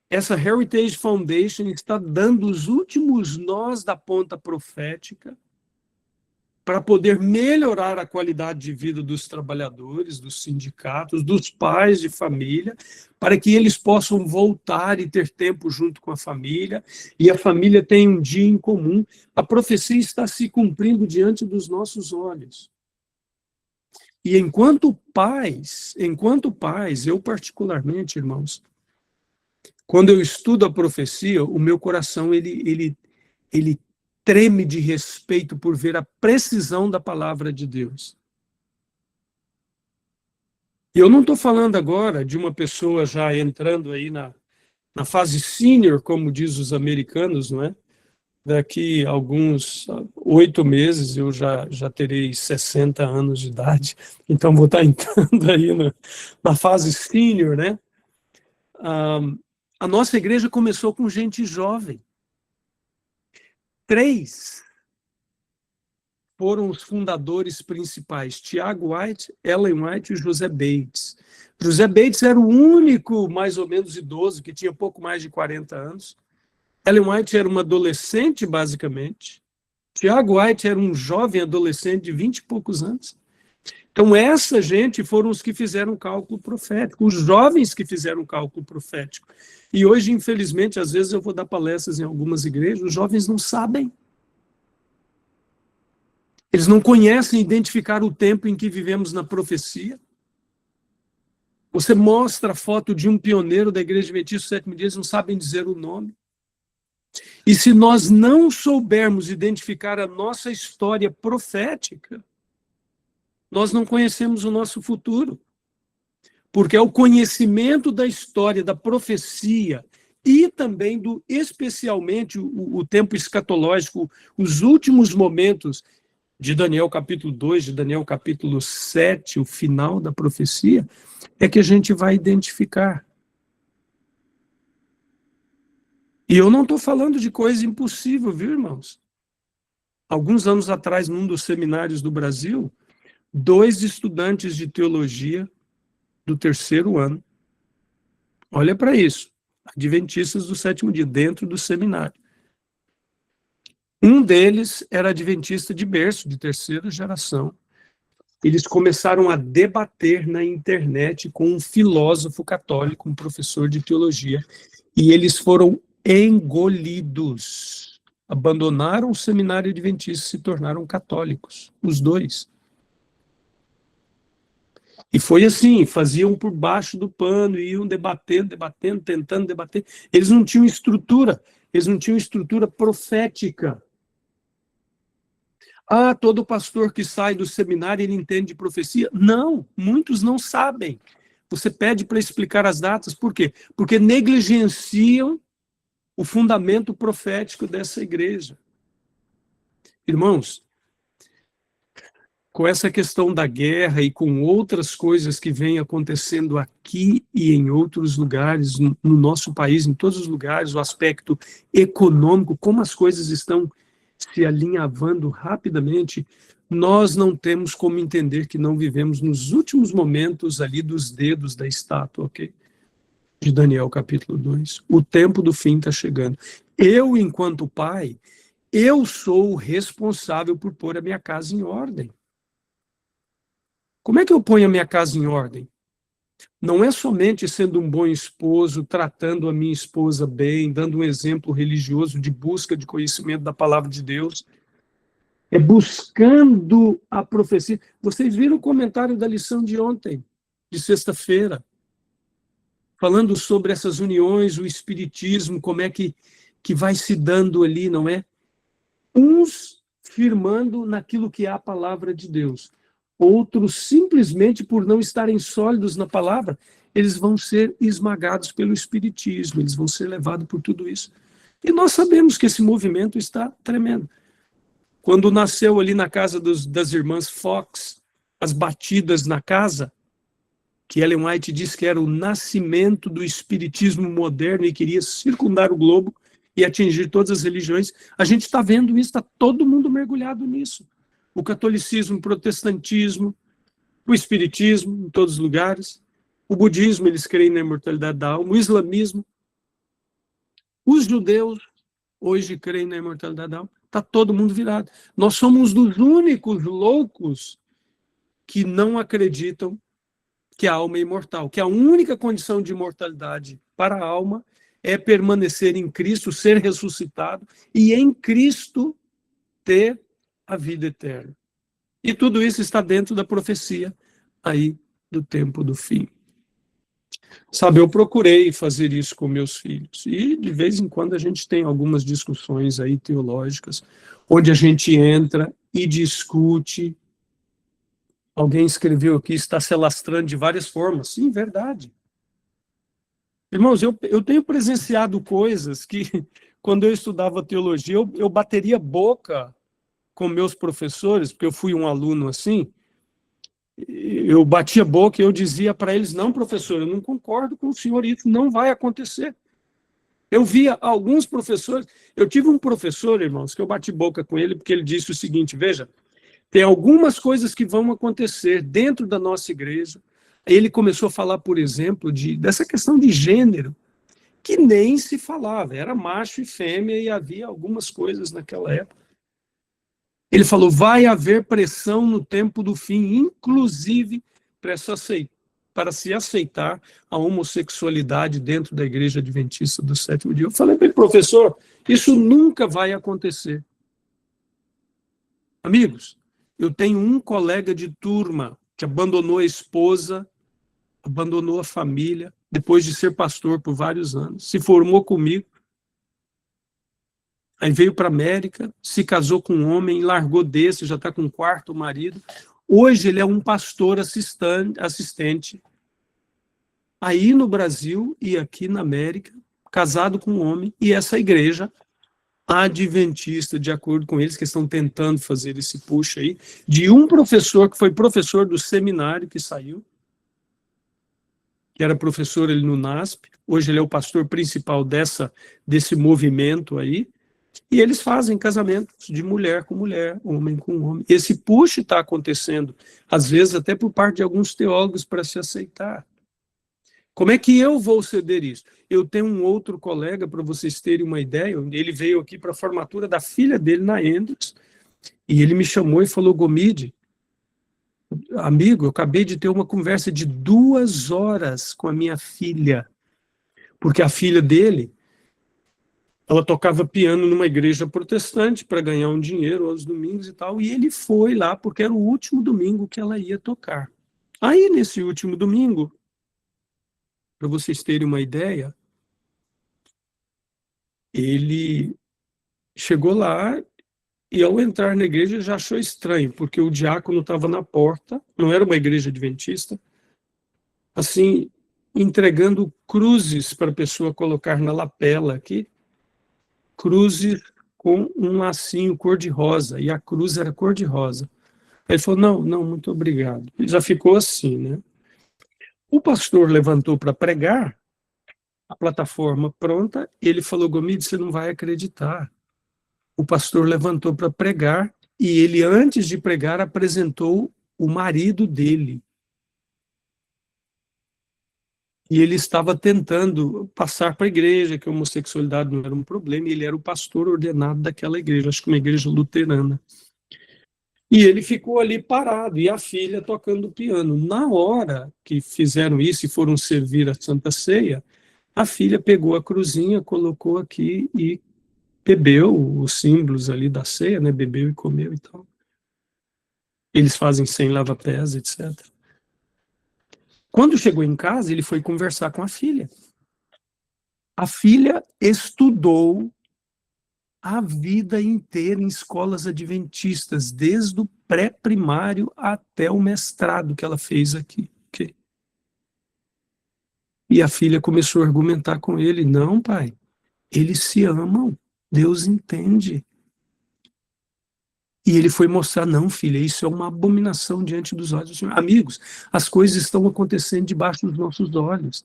Essa Heritage Foundation está dando os últimos nós da ponta profética para poder melhorar a qualidade de vida dos trabalhadores, dos sindicatos, dos pais de família, para que eles possam voltar e ter tempo junto com a família, e a família tem um dia em comum. A profecia está se cumprindo diante dos nossos olhos. E enquanto pais, eu particularmente, irmãos, quando eu estudo a profecia, o meu coração ele treme de respeito por ver a precisão da palavra de Deus. E eu não estou falando agora de uma pessoa já entrando aí na fase sênior, como diz os americanos, não é? Daqui a alguns 8 meses eu já terei 60 anos de idade, então vou estar entrando aí na fase sênior, né? A nossa igreja começou com gente jovem. 3 foram os fundadores principais, Tiago White, Ellen White e José Bates. José Bates era o único, mais ou menos, idoso, que tinha pouco mais de 40 anos. Ellen White era uma adolescente, basicamente. Tiago White era um jovem adolescente de 20 e poucos anos. Então, essa gente foram os que fizeram o cálculo profético, os jovens que fizeram o cálculo profético. E hoje, infelizmente, às vezes eu vou dar palestras em algumas igrejas, os jovens não sabem. Eles não conhecem identificar o tempo em que vivemos na profecia. Você mostra a foto de um pioneiro da Igreja Adventista do Sétimo Dia, eles não sabem dizer o nome. E se nós não soubermos identificar a nossa história profética, nós não conhecemos o nosso futuro. Porque é o conhecimento da história, da profecia, e também especialmente o tempo escatológico, os últimos momentos de Daniel capítulo 2, de Daniel capítulo 7, o final da profecia, é que a gente vai identificar. E eu não estou falando de coisa impossível, viu, irmãos? Alguns anos atrás, num dos seminários do Brasil, 2 estudantes de teologia do 3º ano, olha para isso, adventistas do 7º dia, dentro do seminário. Um deles era adventista de berço, de 3ª geração. Eles começaram a debater na internet com um filósofo católico, um professor de teologia, e eles foram engolidos. Abandonaram o seminário adventista e se tornaram católicos, os 2. E foi assim, faziam por baixo do pano, iam debatendo, tentando debater. Eles não tinham estrutura profética. Ah, todo pastor que sai do seminário, ele entende de profecia? Não, muitos não sabem. Você pede para explicar as datas, por quê? Porque negligenciam o fundamento profético dessa igreja. Irmãos, com essa questão da guerra e com outras coisas que vêm acontecendo aqui e em outros lugares, no nosso país, em todos os lugares, o aspecto econômico, como as coisas estão se alinhavando rapidamente, nós não temos como entender que não vivemos nos últimos momentos ali dos dedos da estátua, ok? De Daniel capítulo 2. O tempo do fim está chegando. Eu, enquanto pai, eu sou o responsável por pôr a minha casa em ordem. Como é que eu ponho a minha casa em ordem? Não é somente sendo um bom esposo, tratando a minha esposa bem, dando um exemplo religioso de busca de conhecimento da palavra de Deus. É buscando a profecia. Vocês viram o comentário da lição de ontem, de sexta-feira, falando sobre essas uniões, o espiritismo, como é que vai se dando ali, não é? Uns firmando naquilo que é a palavra de Deus. Outros, simplesmente por não estarem sólidos na palavra, eles vão ser esmagados pelo espiritismo, eles vão ser levados por tudo isso. E nós sabemos que esse movimento está tremendo. Quando nasceu ali na casa das irmãs Fox, as batidas na casa, que Ellen White diz que era o nascimento do espiritismo moderno e queria circundar o globo e atingir todas as religiões, a gente está vendo isso, está todo mundo mergulhado nisso. O catolicismo, o protestantismo, o espiritismo, em todos os lugares. O budismo, eles creem na imortalidade da alma. O islamismo. Os judeus, hoje, creem na imortalidade da alma. Está todo mundo virado. Nós somos dos únicos loucos que não acreditam que a alma é imortal, que a única condição de imortalidade para a alma é permanecer em Cristo, ser ressuscitado e em Cristo ter a vida eterna. E tudo isso está dentro da profecia aí do tempo do fim. Sabe, eu procurei fazer isso com meus filhos e de vez em quando a gente tem algumas discussões aí teológicas, onde a gente entra e discute. Alguém escreveu aqui, está se alastrando de várias formas. Sim, verdade. Irmãos, eu tenho presenciado coisas que, quando eu estudava teologia, eu bateria boca com meus professores, porque eu fui um aluno assim, eu batia boca e eu dizia para eles, não, professor, eu não concordo com o senhor, isso não vai acontecer. Eu via alguns professores, eu tive um professor, irmãos, que eu bati boca com ele, porque ele disse o seguinte, veja, tem algumas coisas que vão acontecer dentro da nossa igreja. Ele começou a falar, por exemplo, dessa questão de gênero, que nem se falava, era macho e fêmea e havia algumas coisas naquela época. Ele falou, vai haver pressão no tempo do fim, inclusive para se aceitar a homossexualidade dentro da igreja adventista do 7º dia. Eu falei para ele, professor, isso nunca vai acontecer. Amigos, eu tenho um colega de turma que abandonou a esposa, abandonou a família, depois de ser pastor por vários anos, se formou comigo, aí veio para a América, se casou com um homem, largou desse, já está com um 4º marido. Hoje ele é um pastor assistente, aí no Brasil e aqui na América, casado com um homem, e essa igreja adventista, de acordo com eles, que estão tentando fazer esse push aí, de um professor que foi professor do seminário que saiu, que era professor ele no NASP, hoje ele é o pastor principal desse movimento aí, e eles fazem casamentos de mulher com mulher, homem com homem. Esse push está acontecendo, às vezes até por parte de alguns teólogos para se aceitar. Como é que eu vou ceder isso? Eu tenho um outro colega, para vocês terem uma ideia, ele veio aqui para a formatura da filha dele na Hendrix, e ele me chamou e falou, Gomide, amigo, eu acabei de ter uma conversa de 2 horas com a minha filha, porque a filha dele, ela tocava piano numa igreja protestante para ganhar um dinheiro aos domingos e tal, e ele foi lá porque era o último domingo que ela ia tocar. Aí, nesse último domingo, para vocês terem uma ideia, ele chegou lá e, ao entrar na igreja, já achou estranho, porque o diácono estava na porta, não era uma igreja adventista, assim, entregando cruzes para a pessoa colocar na lapela aqui, cruzes com um lacinho cor-de-rosa, e a cruz era cor-de-rosa. Ele falou, não, não, muito obrigado. Ele já ficou assim, né? O pastor levantou para pregar, a plataforma pronta, ele falou, Gomide, você não vai acreditar. O pastor levantou para pregar, e ele, antes de pregar, apresentou o marido dele. E ele estava tentando passar para a igreja que a homossexualidade não era um problema, e ele era o pastor ordenado daquela igreja, acho que uma igreja luterana. E ele ficou ali parado, e a filha tocando piano. Na hora que fizeram isso e foram servir a Santa Ceia, a filha pegou a cruzinha, colocou aqui e bebeu os símbolos ali da ceia, né? Bebeu e comeu e tal. Eles fazem sem lava-pés, etc. Quando chegou em casa, ele foi conversar com a filha. A filha estudou a vida inteira em escolas adventistas, desde o pré-primário até o mestrado que ela fez aqui. Okay? E a filha começou a argumentar com ele, não, pai, eles se amam, Deus entende. E ele foi mostrar, não, filha, isso é uma abominação diante dos olhos do Senhor. Amigos, as coisas estão acontecendo debaixo dos nossos olhos.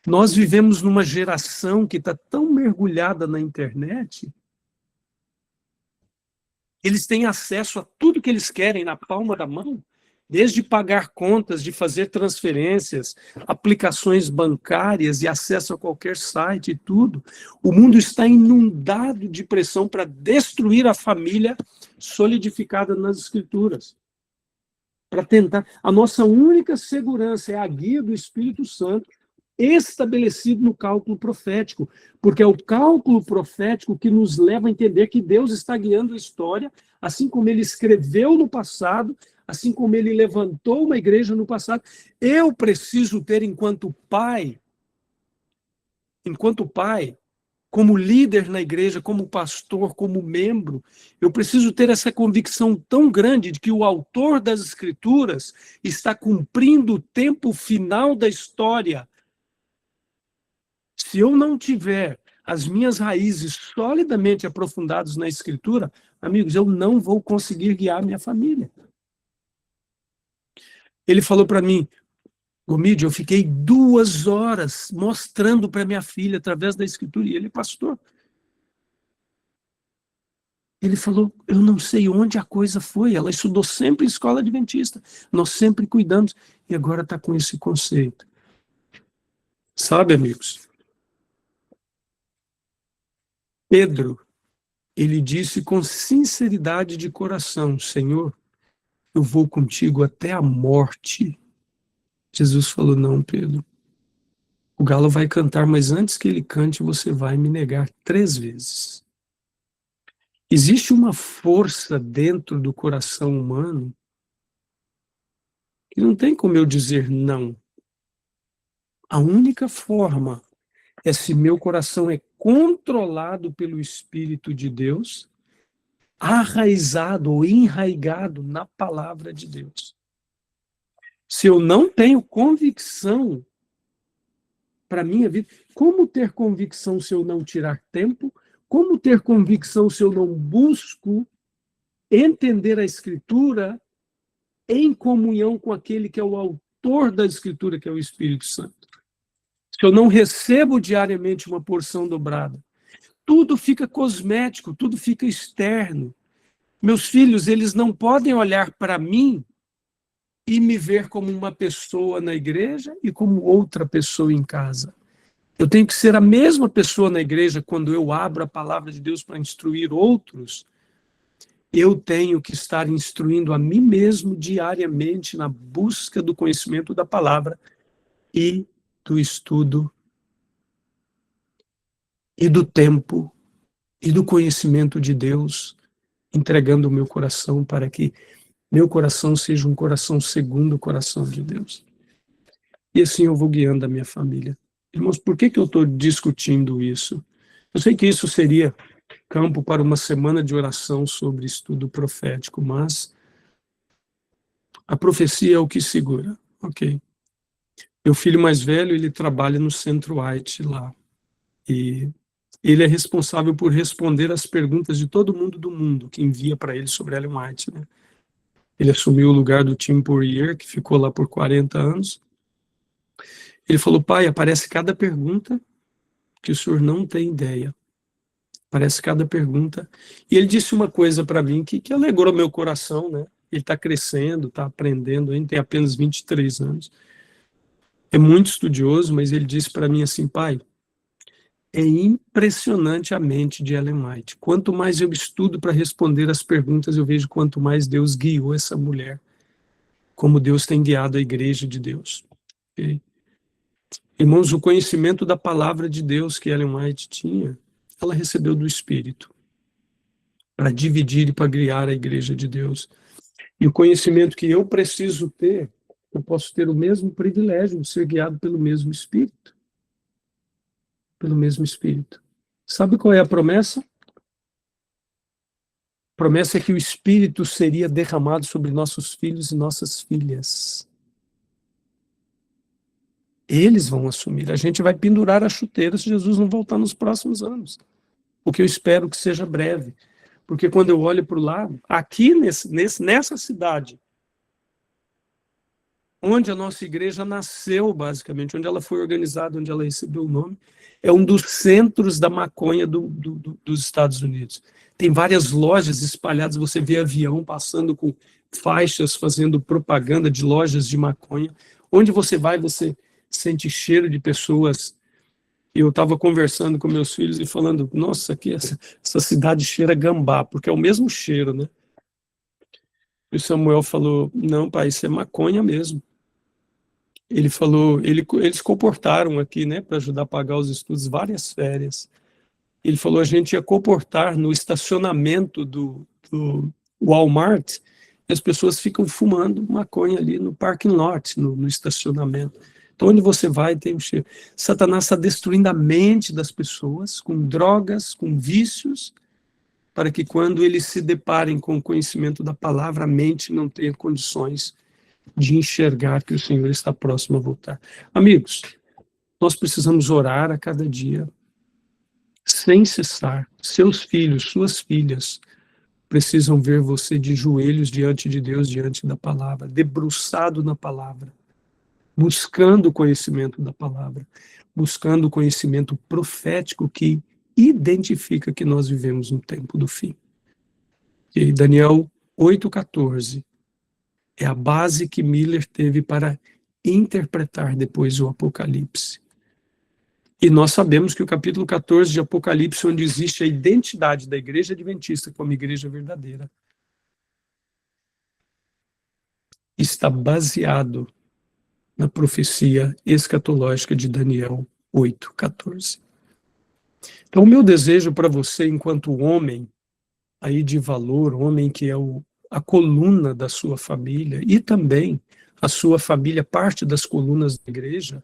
Nós vivemos numa geração que está tão mergulhada na internet, eles têm acesso a tudo que eles querem na palma da mão, desde pagar contas, de fazer transferências, aplicações bancárias e acesso a qualquer site e tudo. O mundo está inundado de pressão para destruir a família solidificada nas Escrituras. Para tentar. A nossa única segurança é a guia do Espírito Santo, estabelecido no cálculo profético, porque é o cálculo profético que nos leva a entender que Deus está guiando a história, assim como ele escreveu no passado, assim como ele levantou uma igreja no passado. Eu preciso ter, enquanto pai, como líder na igreja, como pastor, como membro, eu preciso ter essa convicção tão grande de que o autor das Escrituras está cumprindo o tempo final da história. Se eu não tiver as minhas raízes solidamente aprofundadas na Escritura, amigos, eu não vou conseguir guiar minha família. Ele falou para mim, Gomide, eu fiquei 2 horas mostrando para minha filha, através da Escritura, e ele é pastor. Ele falou, eu não sei onde a coisa foi, ela estudou sempre em escola adventista, nós sempre cuidamos, e agora está com esse conceito. Sabe, amigos? Pedro, ele disse com sinceridade de coração, Senhor, eu vou contigo até a morte. Jesus falou, não, Pedro, o galo vai cantar, mas antes que ele cante, você vai me negar 3 vezes. Existe uma força dentro do coração humano que não tem como eu dizer não. A única forma é se meu coração é controlado pelo Espírito de Deus, arraizado ou enraigado na palavra de Deus. Se eu não tenho convicção para a minha vida, como ter convicção se eu não tirar tempo? Como ter convicção se eu não busco entender a Escritura em comunhão com aquele que é o autor da Escritura, que é o Espírito Santo? se eu não recebo diariamente uma porção dobrada, tudo fica cosmético, tudo fica externo. Meus filhos, eles não podem olhar para mim e me ver como uma pessoa na igreja e como outra pessoa em casa. Eu tenho que ser a mesma pessoa na igreja quando eu abro a palavra de Deus para instruir outros. Eu tenho que estar instruindo a mim mesmo diariamente na busca do conhecimento da palavra e do estudo e do tempo e do conhecimento de Deus, entregando o meu coração para que meu coração seja um coração segundo o coração de Deus. E assim eu vou guiando a minha família. Irmãos, por que eu estou discutindo isso? Eu sei que isso seria campo para uma semana de oração sobre estudo profético, mas a profecia é o que segura, ok? Meu filho mais velho, ele trabalha no Centro White lá, e ele é responsável por responder as perguntas de todo mundo do mundo que envia para ele sobre Ellen White, né? Ele assumiu o lugar do Tim Poirier, que ficou lá por 40 anos. Ele falou: pai, aparece cada pergunta que o senhor não tem ideia. Aparece cada pergunta. E ele disse uma coisa para mim que alegrou meu coração, né? Ele está crescendo, está aprendendo, ele tem apenas 23 anos. É muito estudioso, mas ele disse para mim assim: pai, é impressionante a mente de Ellen White. Quanto mais eu estudo para responder as perguntas, eu vejo quanto mais Deus guiou essa mulher, como Deus tem guiado a igreja de Deus. Okay? Irmãos, o conhecimento da palavra de Deus que Ellen White tinha, ela recebeu do Espírito, para dividir e para guiar a igreja de Deus. E o conhecimento que eu preciso ter, eu posso ter o mesmo privilégio de ser guiado pelo mesmo Espírito. Pelo mesmo Espírito. Sabe qual é a promessa? A promessa é que o Espírito seria derramado sobre nossos filhos e nossas filhas. Eles vão assumir. A gente vai pendurar a chuteira se Jesus não voltar nos próximos anos. O que eu espero que seja breve. Porque quando eu olho para o lado, aqui nessa cidade, onde a nossa igreja nasceu, basicamente, onde ela foi organizada, onde ela recebeu o nome, é um dos centros da maconha dos Estados Unidos. Tem várias lojas espalhadas, você vê avião passando com faixas, fazendo propaganda de lojas de maconha. Onde você vai, você sente cheiro de pessoas. Eu estava conversando com meus filhos e falando: nossa, aqui essa cidade cheira gambá, porque é o mesmo cheiro, né? E o Samuel falou: não, pai, isso é maconha mesmo. Ele falou, eles comportaram aqui, né, para ajudar a pagar os estudos, várias férias. Ele falou: a gente ia comportar no estacionamento do Walmart, e as pessoas ficam fumando maconha ali no parking lot, no estacionamento. Então, onde você vai, tem um cheiro. Satanás está destruindo a mente das pessoas com drogas, com vícios, para que quando eles se deparem com o conhecimento da palavra, a mente não tenha condições de enxergar que o Senhor está próximo a voltar. Amigos, nós precisamos orar a cada dia, sem cessar. Seus filhos, suas filhas, precisam ver você de joelhos diante de Deus, diante da palavra, debruçado na palavra, buscando o conhecimento da palavra, buscando o conhecimento profético que identifica que nós vivemos no tempo do fim. E Daniel 8,14 é a base que Miller teve para interpretar depois o Apocalipse. E nós sabemos que o capítulo 14 de Apocalipse, onde existe a identidade da igreja adventista como igreja verdadeira, está baseado na profecia escatológica de Daniel 8,14. Então, o meu desejo para você, enquanto homem aí de valor, homem que é a coluna da sua família, e também a sua família, parte das colunas da igreja,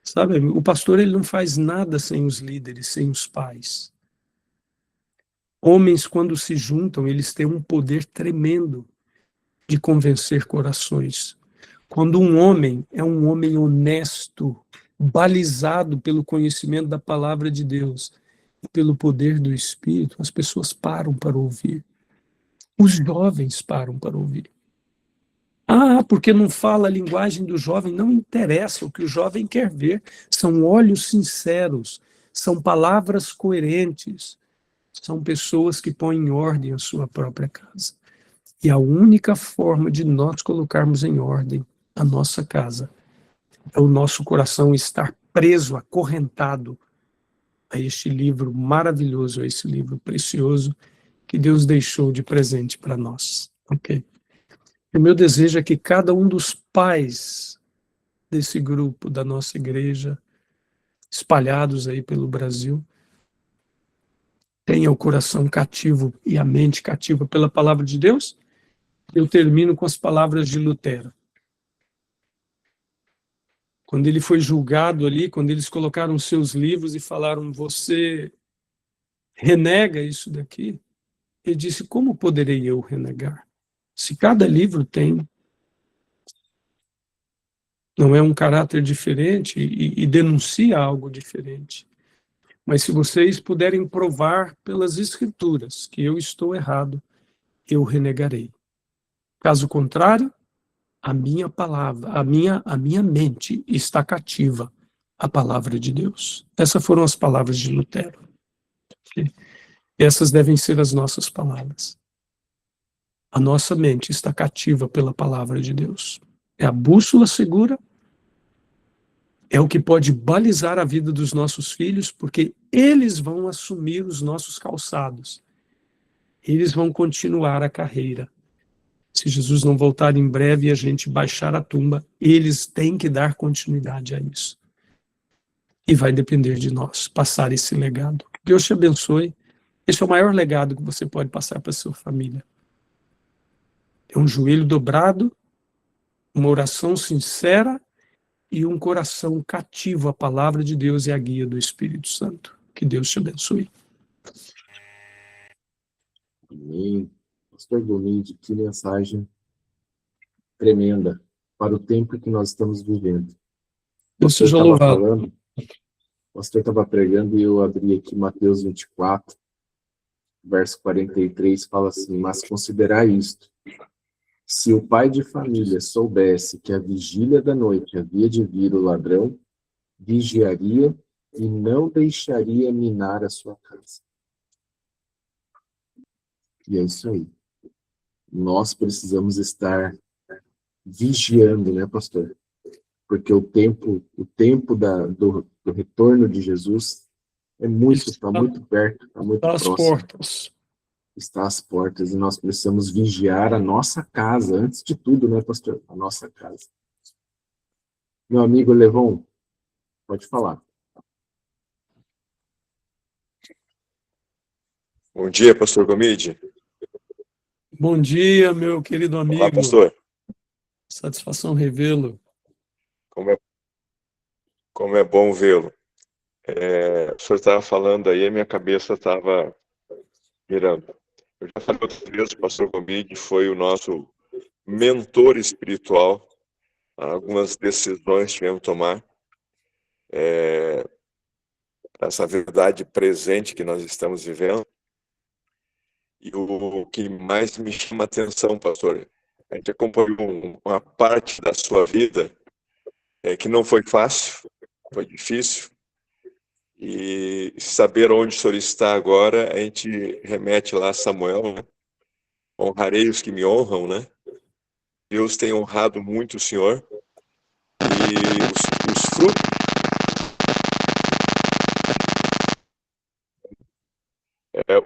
sabe, o pastor ele não faz nada sem os líderes, sem os pais. Homens, quando se juntam, eles têm um poder tremendo de convencer corações. Quando um homem é um homem honesto, balizado pelo conhecimento da palavra de Deus e pelo poder do Espírito, as pessoas param para ouvir. Os jovens param para ouvir. Ah, porque não fala a linguagem do jovem, não interessa, o que o jovem quer ver são olhos sinceros, são palavras coerentes, são pessoas que põem em ordem a sua própria casa. E a única forma de nós colocarmos em ordem a nossa casa é o nosso coração estar preso, acorrentado a este livro maravilhoso, a esse livro precioso que Deus deixou de presente para nós. Ok? O meu desejo é que cada um dos pais desse grupo da nossa igreja, espalhados aí pelo Brasil, tenha o coração cativo e a mente cativa pela palavra de Deus. Eu termino com as palavras de Lutero. Quando ele foi julgado ali, quando eles colocaram seus livros e falaram, você renega isso daqui? Ele disse, como poderei eu renegar? Se cada livro tem, não é um caráter diferente e denuncia algo diferente. Mas se vocês puderem provar pelas escrituras que eu estou errado, eu renegarei. Caso contrário, a minha palavra, a minha mente está cativa à palavra de Deus. Essas foram as palavras de Lutero. Essas devem ser as nossas palavras. A nossa mente está cativa pela palavra de Deus. É a bússola segura, é o que pode balizar a vida dos nossos filhos, porque eles vão assumir os nossos calçados. Eles vão continuar a carreira. Se Jesus não voltar em breve e a gente baixar a tumba, eles têm que dar continuidade a isso. E vai depender de nós passar esse legado. Deus te abençoe. Esse é o maior legado que você pode passar para a sua família. É um joelho dobrado, uma oração sincera e um coração cativo à palavra de Deus e à guia do Espírito Santo. Que Deus te abençoe. Amém. Pastor Gomide, que mensagem tremenda para o tempo que nós estamos vivendo. Deus seja louvado. O pastor estava pregando e eu abri aqui Mateus 24, verso 43, fala assim, mas considerai isto, se o pai de família soubesse que a vigília da noite havia de vir o ladrão, vigiaria e não deixaria minar a sua casa. E é isso aí. Nós precisamos estar vigiando, né, pastor? Porque o tempo do retorno de Jesus está muito perto, está muito próximo. Portas. Está às portas e nós precisamos vigiar a nossa casa, antes de tudo, né, pastor? A nossa casa. Meu amigo Levon, pode falar. Bom dia, pastor Gomide. Bom dia, meu querido amigo. Olá, pastor. Satisfação revê-lo. Como é bom vê-lo. O senhor estava falando aí, a minha cabeça estava mirando. Eu já falei outra vez, o pastor Gomide foi o nosso mentor espiritual. Algumas decisões tivemos que tomar. Essa verdade presente que nós estamos vivendo. E o que mais me chama a atenção, pastor, a gente acompanhou uma parte da sua vida que não foi fácil, foi difícil. E saber onde o senhor está agora, a gente remete lá a Samuel, né? Honrarei os que me honram, né? Deus tem honrado muito o senhor. E os frutos...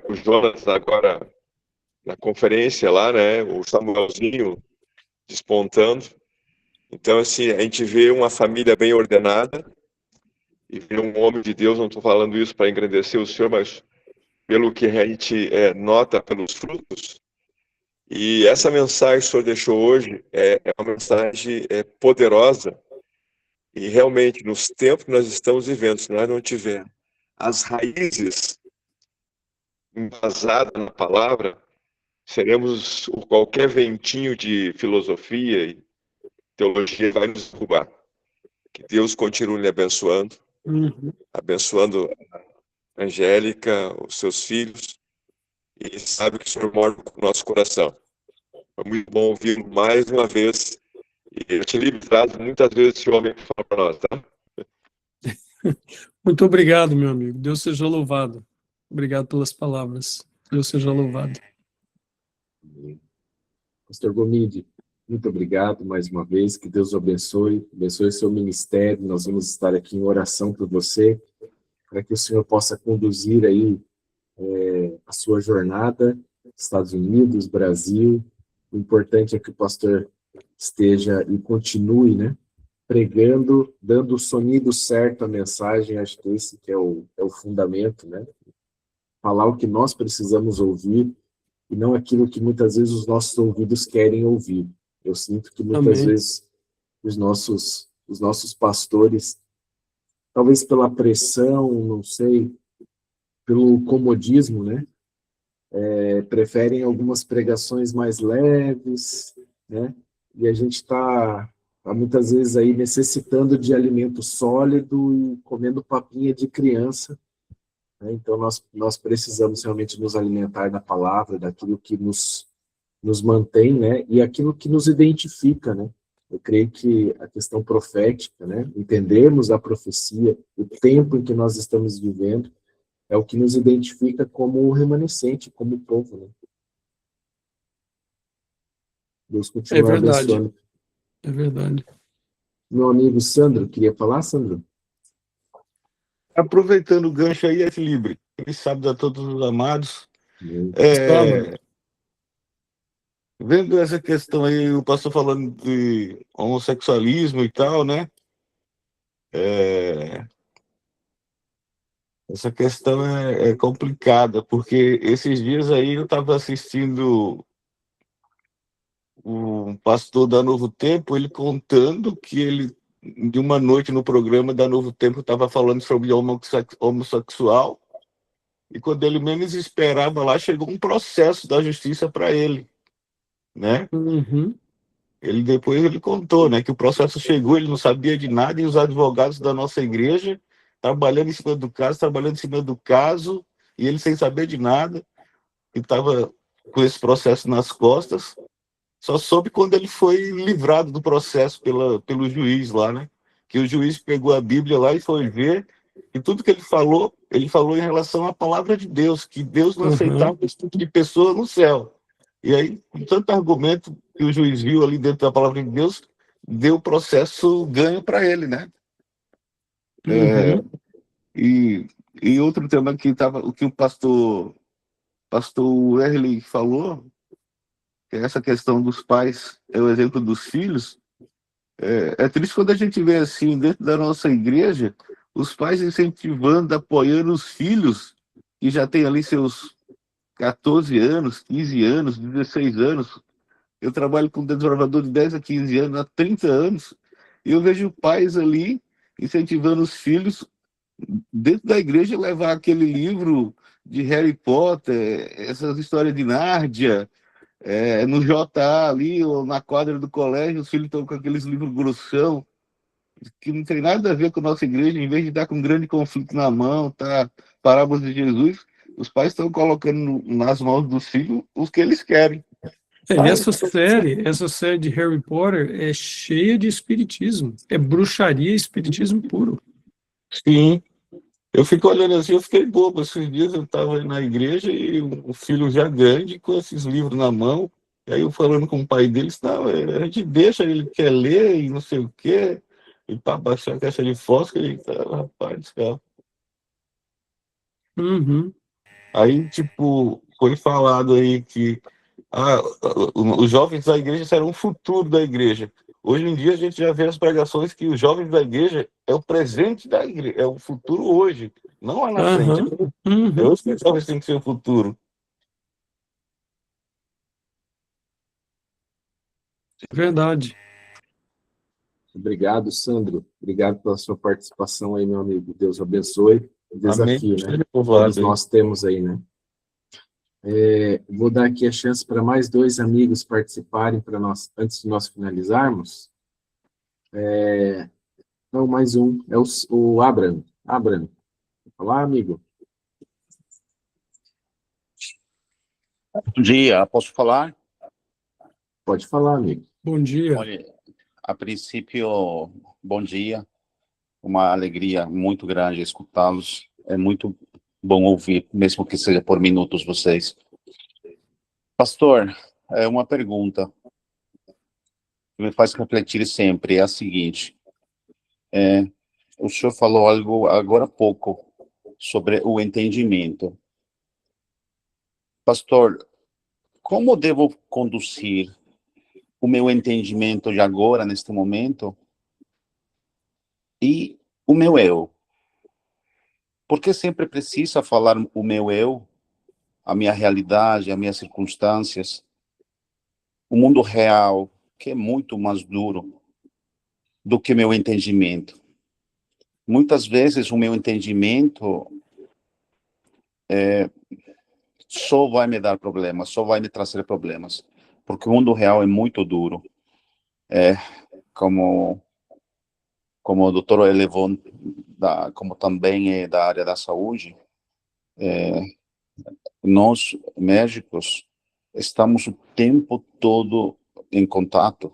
o Jonas agora na conferência lá, né? O Samuelzinho despontando. Então, assim, a gente vê uma família bem ordenada e vê um homem de Deus, não estou falando isso para engrandecer o senhor, mas pelo que a gente nota pelos frutos. E essa mensagem que o senhor deixou hoje é uma mensagem poderosa. E realmente, nos tempos que nós estamos vivendo, se nós não tivermos as raízes embasadas na palavra, seremos qualquer ventinho de filosofia e teologia vai nos derrubar. Que Deus continue lhe abençoando, abençoando a Angélica, os seus filhos, e sabe que o Senhor mora no nosso coração. Foi muito bom ouvir mais uma vez. E eu te traz muitas vezes esse homem que fala para nós, tá? Muito obrigado, meu amigo. Deus seja louvado. Obrigado pelas palavras. Deus seja louvado. Pastor Gomide, muito obrigado mais uma vez, que Deus o abençoe seu ministério, nós vamos estar aqui em oração por você, para que o Senhor possa conduzir aí a sua jornada, Estados Unidos, Brasil. O importante é que o pastor esteja e continue, né, pregando, dando o sonido certo à mensagem. Acho que esse que é o fundamento, né, falar o que nós precisamos ouvir, e não aquilo que muitas vezes os nossos ouvidos querem ouvir. Eu sinto que muitas Amém. vezes os nossos pastores, talvez pela pressão, não sei, pelo comodismo, né, preferem algumas pregações mais leves, né, e a gente está muitas vezes aí necessitando de alimento sólido e comendo papinha de criança, né. Então nós precisamos realmente nos alimentar da palavra, daquilo que nos mantém, né, e aquilo que nos identifica, né. Eu creio que a questão profética, né, entendermos a profecia, o tempo em que nós estamos vivendo, é o que nos identifica como remanescente, como povo, né. Deus É continue verdade. abençoando. É verdade. Meu amigo Sandro, queria falar, Sandro? Aproveitando o gancho aí, Felipe, feliz sábado a todos os amados. Sábado. Vendo essa questão aí, o pastor falando de homossexualismo e tal, né? Essa questão é complicada, porque esses dias aí eu estava assistindo um pastor da Novo Tempo, ele contando que ele, de uma noite no programa da Novo Tempo, estava falando sobre homossexual, e quando ele menos esperava lá, chegou um processo da justiça para ele, né? Uhum. Ele contou, né, que o processo chegou, ele não sabia de nada, e os advogados da nossa igreja trabalhando em cima do caso, e ele sem saber de nada, e estava com esse processo nas costas. Só soube quando ele foi livrado do processo pelo juiz lá, né? Que o juiz pegou a Bíblia lá e foi ver, e tudo que ele falou em relação à palavra de Deus, que Deus não aceitava esse tipo de pessoa no céu. E aí, com tanto argumento que o juiz viu ali dentro da palavra de Deus, deu o processo ganho para ele, né? Uhum. E outro tema que estava, o que o pastor Wesley falou, que é essa questão dos pais, é o exemplo dos filhos. É triste quando a gente vê assim, dentro da nossa igreja, os pais incentivando, apoiando os filhos que já têm ali seus 14 anos, 15 anos, 16 anos. Eu trabalho com desbravador de 10 a 15 anos, há 30 anos, e eu vejo pais ali incentivando os filhos dentro da igreja levar aquele livro de Harry Potter, essas histórias de Nárnia, no JA ali, ou na quadra do colégio, os filhos estão com aqueles livros grossão, que não tem nada a ver com a nossa igreja. Em vez de estar com um grande conflito na mão, tá, parábolas de Jesus, os pais estão colocando nas mãos dos filhos os que eles querem. E essa série de Harry Potter é cheia de espiritismo. É bruxaria e espiritismo puro. Sim, eu fico olhando assim, eu fiquei bobo. Esses dias eu estava na igreja e o filho já grande com esses livros na mão, e aí eu falando com o pai deles, não, a gente deixa, ele quer ler e não sei o quê, e para baixar a caixa de fósforo, e rapaz, cara. Uhum. Aí, tipo, foi falado aí que os jovens da igreja serão o futuro da igreja. Hoje em dia a gente já vê as pregações que os jovens da igreja é o presente da igreja, é o futuro hoje, não lá na frente. É Uhum. hoje que os jovens têm que ser o futuro. Verdade. Obrigado, Sandro. Obrigado pela sua participação aí, meu amigo. Deus abençoe. Amém. Desafio, né? Seja Todos louvado aí. nós temos aí, né? Vou dar aqui a chance para mais dois amigos participarem para nós, antes de nós finalizarmos. Não, mais um. É o Abraham. Abraham. Olá, amigo. Bom dia, posso falar? Pode falar, amigo. Bom dia. Olha, a princípio, bom dia. Uma alegria muito grande escutá-los. É muito bom ouvir, mesmo que seja por minutos, vocês. Pastor, é uma pergunta que me faz refletir sempre. É a seguinte. O senhor falou algo agora há pouco sobre o entendimento. Pastor, como devo conduzir o meu entendimento de agora, neste momento, e o meu eu? Porque sempre precisa falar o meu eu, a minha realidade, as minhas circunstâncias, o mundo real, que é muito mais duro do que meu entendimento. Muitas vezes o meu entendimento só vai me dar problemas, só vai me trazer problemas, porque o mundo real é muito duro. Como o doutor Elevon, como também é da área da saúde, nós, médicos, estamos o tempo todo em contato.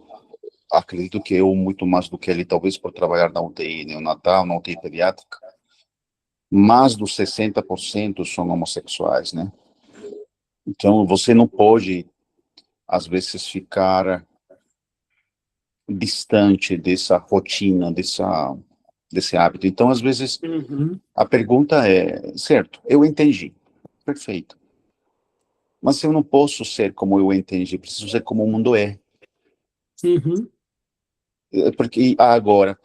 Acredito que eu muito mais do que ele, talvez por trabalhar na UTI neonatal, na UTI pediátrica, mais dos 60% são homossexuais, né? Então, você não pode, às vezes, ficar distante dessa rotina, desse hábito. Então, às vezes, a pergunta é, certo, eu entendi, perfeito. Mas eu não posso ser como eu entendi, preciso ser como o mundo é. Porque agora,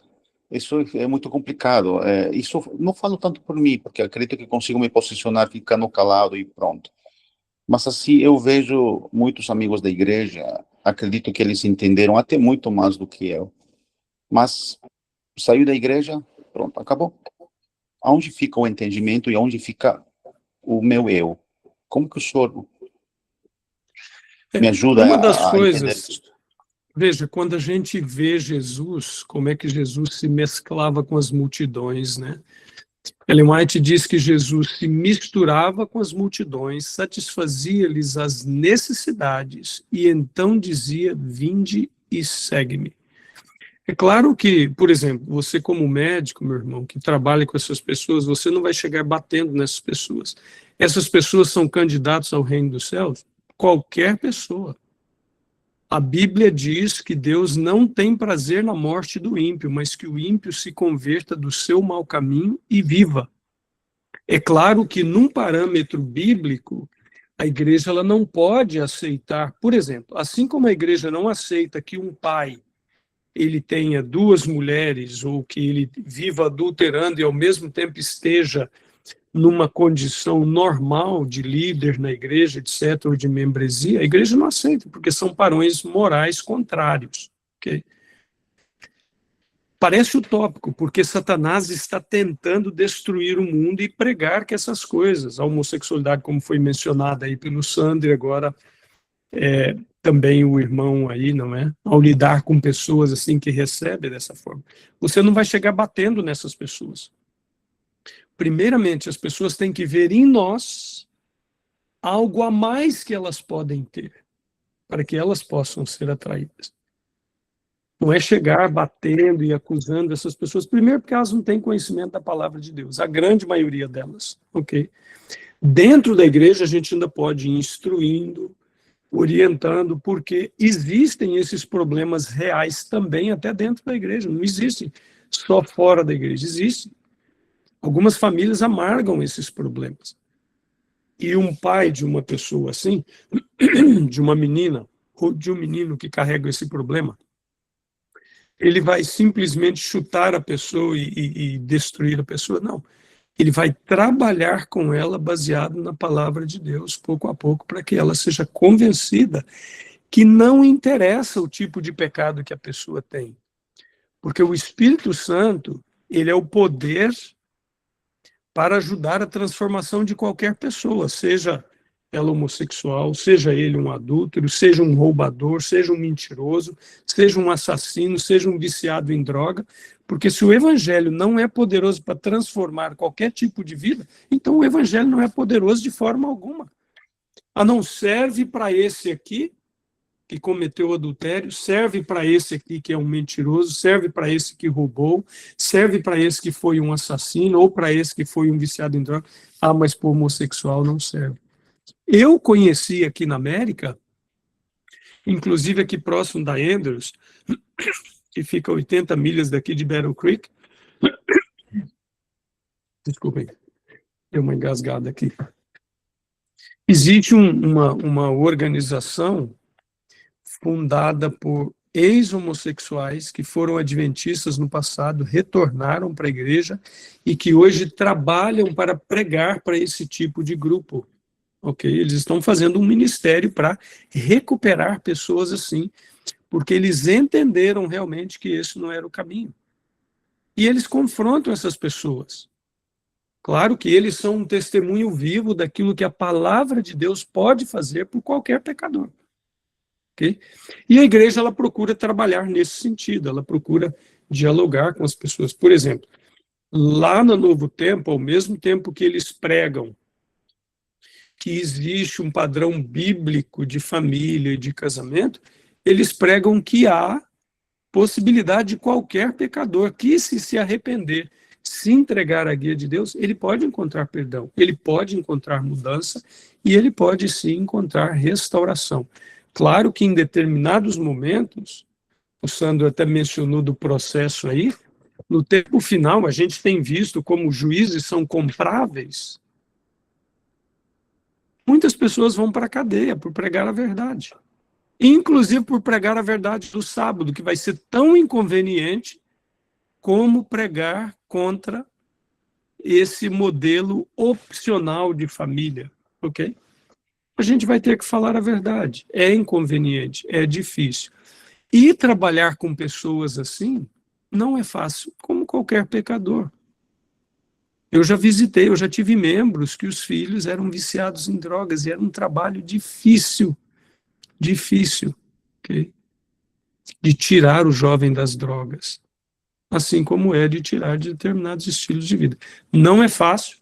isso é muito complicado. Isso não falo tanto por mim, porque acredito que consigo me posicionar ficando calado e pronto. Mas assim, eu vejo muitos amigos da igreja, acredito que eles entenderam até muito mais do que eu. Mas saiu da igreja, pronto, acabou. Aonde fica o entendimento e onde fica o meu eu? Como que o senhor me ajuda Uma das a coisas, entender isso? veja, quando a gente vê Jesus, como é que Jesus se mesclava com as multidões, né? Ellen White diz que Jesus se misturava com as multidões, satisfazia-lhes as necessidades e então dizia, vinde e segue-me. É claro que, por exemplo, você como médico, meu irmão, que trabalha com essas pessoas, você não vai chegar batendo nessas pessoas. Essas pessoas são candidatos ao reino dos céus? Qualquer pessoa. A Bíblia diz que Deus não tem prazer na morte do ímpio, mas que o ímpio se converta do seu mau caminho e viva. É claro que num parâmetro bíblico, a igreja ela não pode aceitar, por exemplo, assim como a igreja não aceita que um pai ele tenha duas mulheres ou que ele viva adulterando e ao mesmo tempo esteja numa condição normal de líder na igreja, etc., ou de membresia, a igreja não aceita, porque são padrões morais contrários. Okay? Parece utópico, porque Satanás está tentando destruir o mundo e pregar que essas coisas, a homossexualidade, como foi mencionada aí pelo Sandro, agora também o irmão aí, não é? Ao lidar com pessoas assim que recebem dessa forma. Você não vai chegar batendo nessas pessoas. Primeiramente, as pessoas têm que ver em nós algo a mais que elas podem ter, para que elas possam ser atraídas. Não é chegar batendo e acusando essas pessoas, primeiro porque elas não têm conhecimento da palavra de Deus, a grande maioria delas, ok? Dentro da igreja a gente ainda pode ir instruindo, orientando, porque existem esses problemas reais também até dentro da igreja, não existem só fora da igreja, existem. Algumas famílias amargam esses problemas. E um pai de uma pessoa assim, de uma menina ou de um menino que carrega esse problema, ele vai simplesmente chutar a pessoa e destruir a pessoa? Não. Ele vai trabalhar com ela baseado na palavra de Deus, pouco a pouco, para que ela seja convencida que não interessa o tipo de pecado que a pessoa tem. Porque o Espírito Santo, ele é o poder para ajudar a transformação de qualquer pessoa, seja ela homossexual, seja ele um adúltero, seja um roubador, seja um mentiroso, seja um assassino, seja um viciado em droga, porque se o evangelho não é poderoso para transformar qualquer tipo de vida, então o evangelho não é poderoso de forma alguma. Não serve para esse aqui, que cometeu adultério, serve para esse aqui que é um mentiroso, serve para esse que roubou, serve para esse que foi um assassino, ou para esse que foi um viciado em droga. Ah, mas para o homossexual não serve. Eu conheci aqui na América, inclusive aqui próximo da Andrews, que fica a 80 milhas daqui de Battle Creek. Desculpem, deu uma engasgada aqui. Existe uma organização fundada por ex-homossexuais que foram adventistas no passado, retornaram para a igreja e que hoje trabalham para pregar para esse tipo de grupo. Ok? Eles estão fazendo um ministério para recuperar pessoas assim, porque eles entenderam realmente que esse não era o caminho. E eles confrontam essas pessoas. Claro que eles são um testemunho vivo daquilo que a palavra de Deus pode fazer por qualquer pecador. Okay? E a igreja ela procura trabalhar nesse sentido, ela procura dialogar com as pessoas. Por exemplo, lá no Novo Tempo, ao mesmo tempo que eles pregam que existe um padrão bíblico de família e de casamento, eles pregam que há possibilidade de qualquer pecador que, se arrepender, se entregar à guia de Deus, ele pode encontrar perdão, ele pode encontrar mudança e ele pode, sim, encontrar restauração. Claro que em determinados momentos, o Sandro até mencionou do processo aí, no tempo final a gente tem visto como juízes são compráveis. Muitas pessoas vão para a cadeia por pregar a verdade. Inclusive por pregar a verdade do sábado, que vai ser tão inconveniente como pregar contra esse modelo opcional de família, ok? A gente vai ter que falar a verdade. É inconveniente, é difícil. E trabalhar com pessoas assim não é fácil, como qualquer pecador. Eu já visitei, eu já tive membros que os filhos eram viciados em drogas e era um trabalho difícil, okay? De tirar o jovem das drogas, assim como é de tirar de determinados estilos de vida. Não é fácil,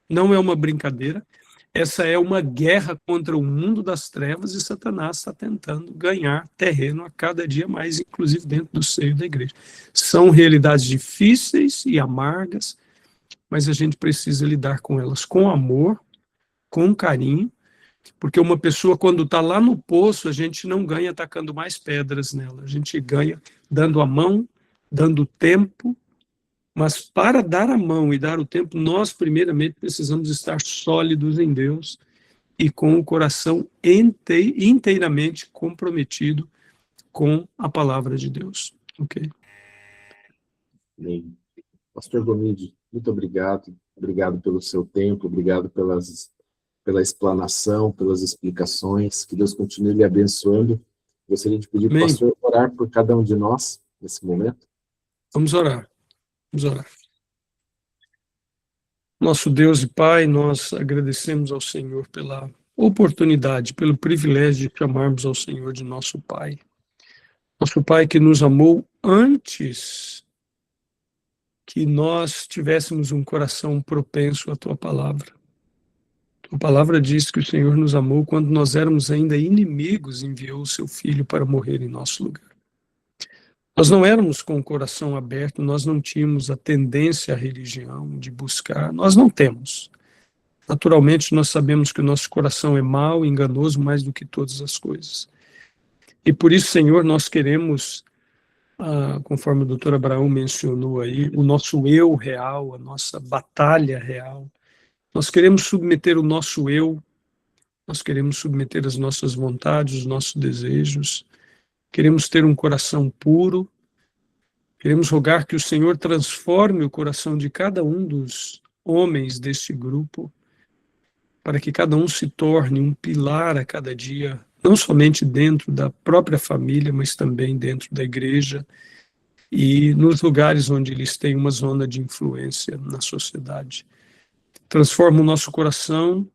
não é uma brincadeira, essa é uma guerra contra o mundo das trevas e Satanás está tentando ganhar terreno a cada dia mais, inclusive dentro do seio da igreja. São realidades difíceis e amargas, mas a gente precisa lidar com elas com amor, com carinho, porque uma pessoa, quando está lá no poço, a gente não ganha tacando mais pedras nela, a gente ganha dando a mão, dando tempo, mas para dar a mão e dar o tempo, nós primeiramente precisamos estar sólidos em Deus e com o coração inteiramente comprometido com a palavra de Deus. Ok? Bem, Pastor Gomide, muito obrigado. Obrigado pelo seu tempo, obrigado pela explanação, pelas explicações. Que Deus continue lhe abençoando. Gostaria de pedir para o pastor orar por cada um de nós nesse momento. Vamos orar. Vamos orar. Nosso Deus e Pai, nós agradecemos ao Senhor pela oportunidade, pelo privilégio de chamarmos ao Senhor de nosso Pai. Nosso Pai que nos amou antes que nós tivéssemos um coração propenso à Tua palavra. Tua palavra diz que o Senhor nos amou quando nós éramos ainda inimigos, enviou o Seu Filho para morrer em nosso lugar. Nós não éramos com o coração aberto, nós não tínhamos a tendência à religião, de buscar, nós não temos. Naturalmente, nós sabemos que o nosso coração é mau, enganoso, mais do que todas as coisas. E por isso, Senhor, nós queremos, conforme o doutor Abraão mencionou aí, o nosso eu real, a nossa batalha real. Nós queremos submeter o nosso eu, nós queremos submeter as nossas vontades, os nossos desejos, queremos ter um coração puro, queremos rogar que o Senhor transforme o coração de cada um dos homens deste grupo, para que cada um se torne um pilar a cada dia, não somente dentro da própria família, mas também dentro da igreja e nos lugares onde eles têm uma zona de influência na sociedade. Transforma o nosso coração,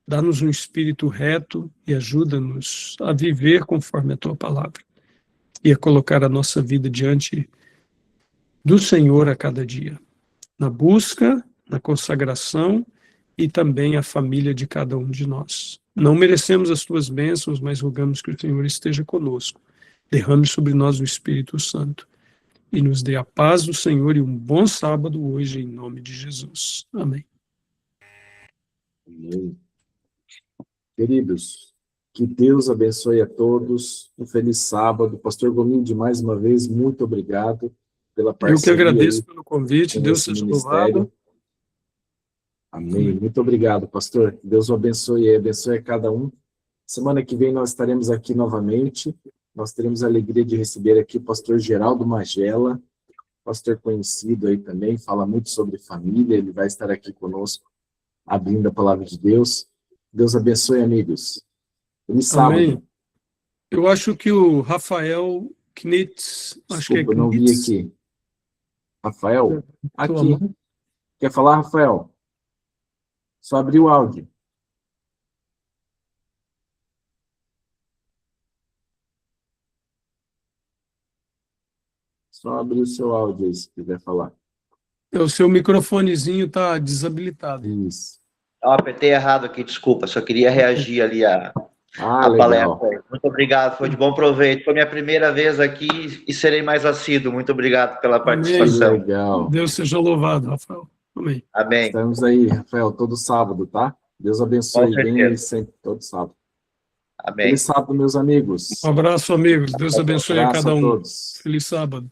dá-nos um espírito reto e ajuda-nos a viver conforme a Tua palavra e a colocar a nossa vida diante do Senhor a cada dia, na busca, na consagração e também a família de cada um de nós. Não merecemos as tuas bênçãos, mas rogamos que o Senhor esteja conosco. Derrame sobre nós o Espírito Santo e nos dê a paz do Senhor e um bom sábado hoje, em nome de Jesus. Amém. Amém. Queridos, que Deus abençoe a todos. Um feliz sábado. Pastor Gomide, mais uma vez, muito obrigado pela Eu que parceria agradeço aí pelo convite. com Deus esse seja ministério. louvado. Amém. Muito obrigado, pastor. Que Deus o abençoe e abençoe a cada um. Semana que vem nós estaremos aqui novamente. Nós teremos a alegria de receber aqui o pastor Geraldo Magela, pastor conhecido aí também, fala muito sobre família. Ele vai estar aqui conosco, abrindo a palavra de Deus. Deus abençoe, amigos. Feliz sábado. Amém. Eu acho que o Rafael Knitz, acho que é Desculpa, não vi Knitz. aqui. Rafael? Tua Aqui. mão. Quer falar, Rafael? Só abrir o áudio. Só abrir o seu áudio aí, se quiser falar. O seu microfonezinho está desabilitado. Isso. Eu apertei errado aqui, desculpa, só queria reagir ali à Legal. palestra. Muito obrigado, foi de bom proveito. Foi minha primeira vez aqui e serei mais assíduo. Muito obrigado pela participação. Legal. Deus seja louvado, Rafael. Amém. Amém. Estamos aí, Rafael, todo sábado, tá? Deus abençoe Com certeza. bem e sempre, todo sábado. Amém. Feliz sábado, meus amigos. Um abraço, amigos. Deus abençoe a Abraço cada um. todos. Feliz sábado.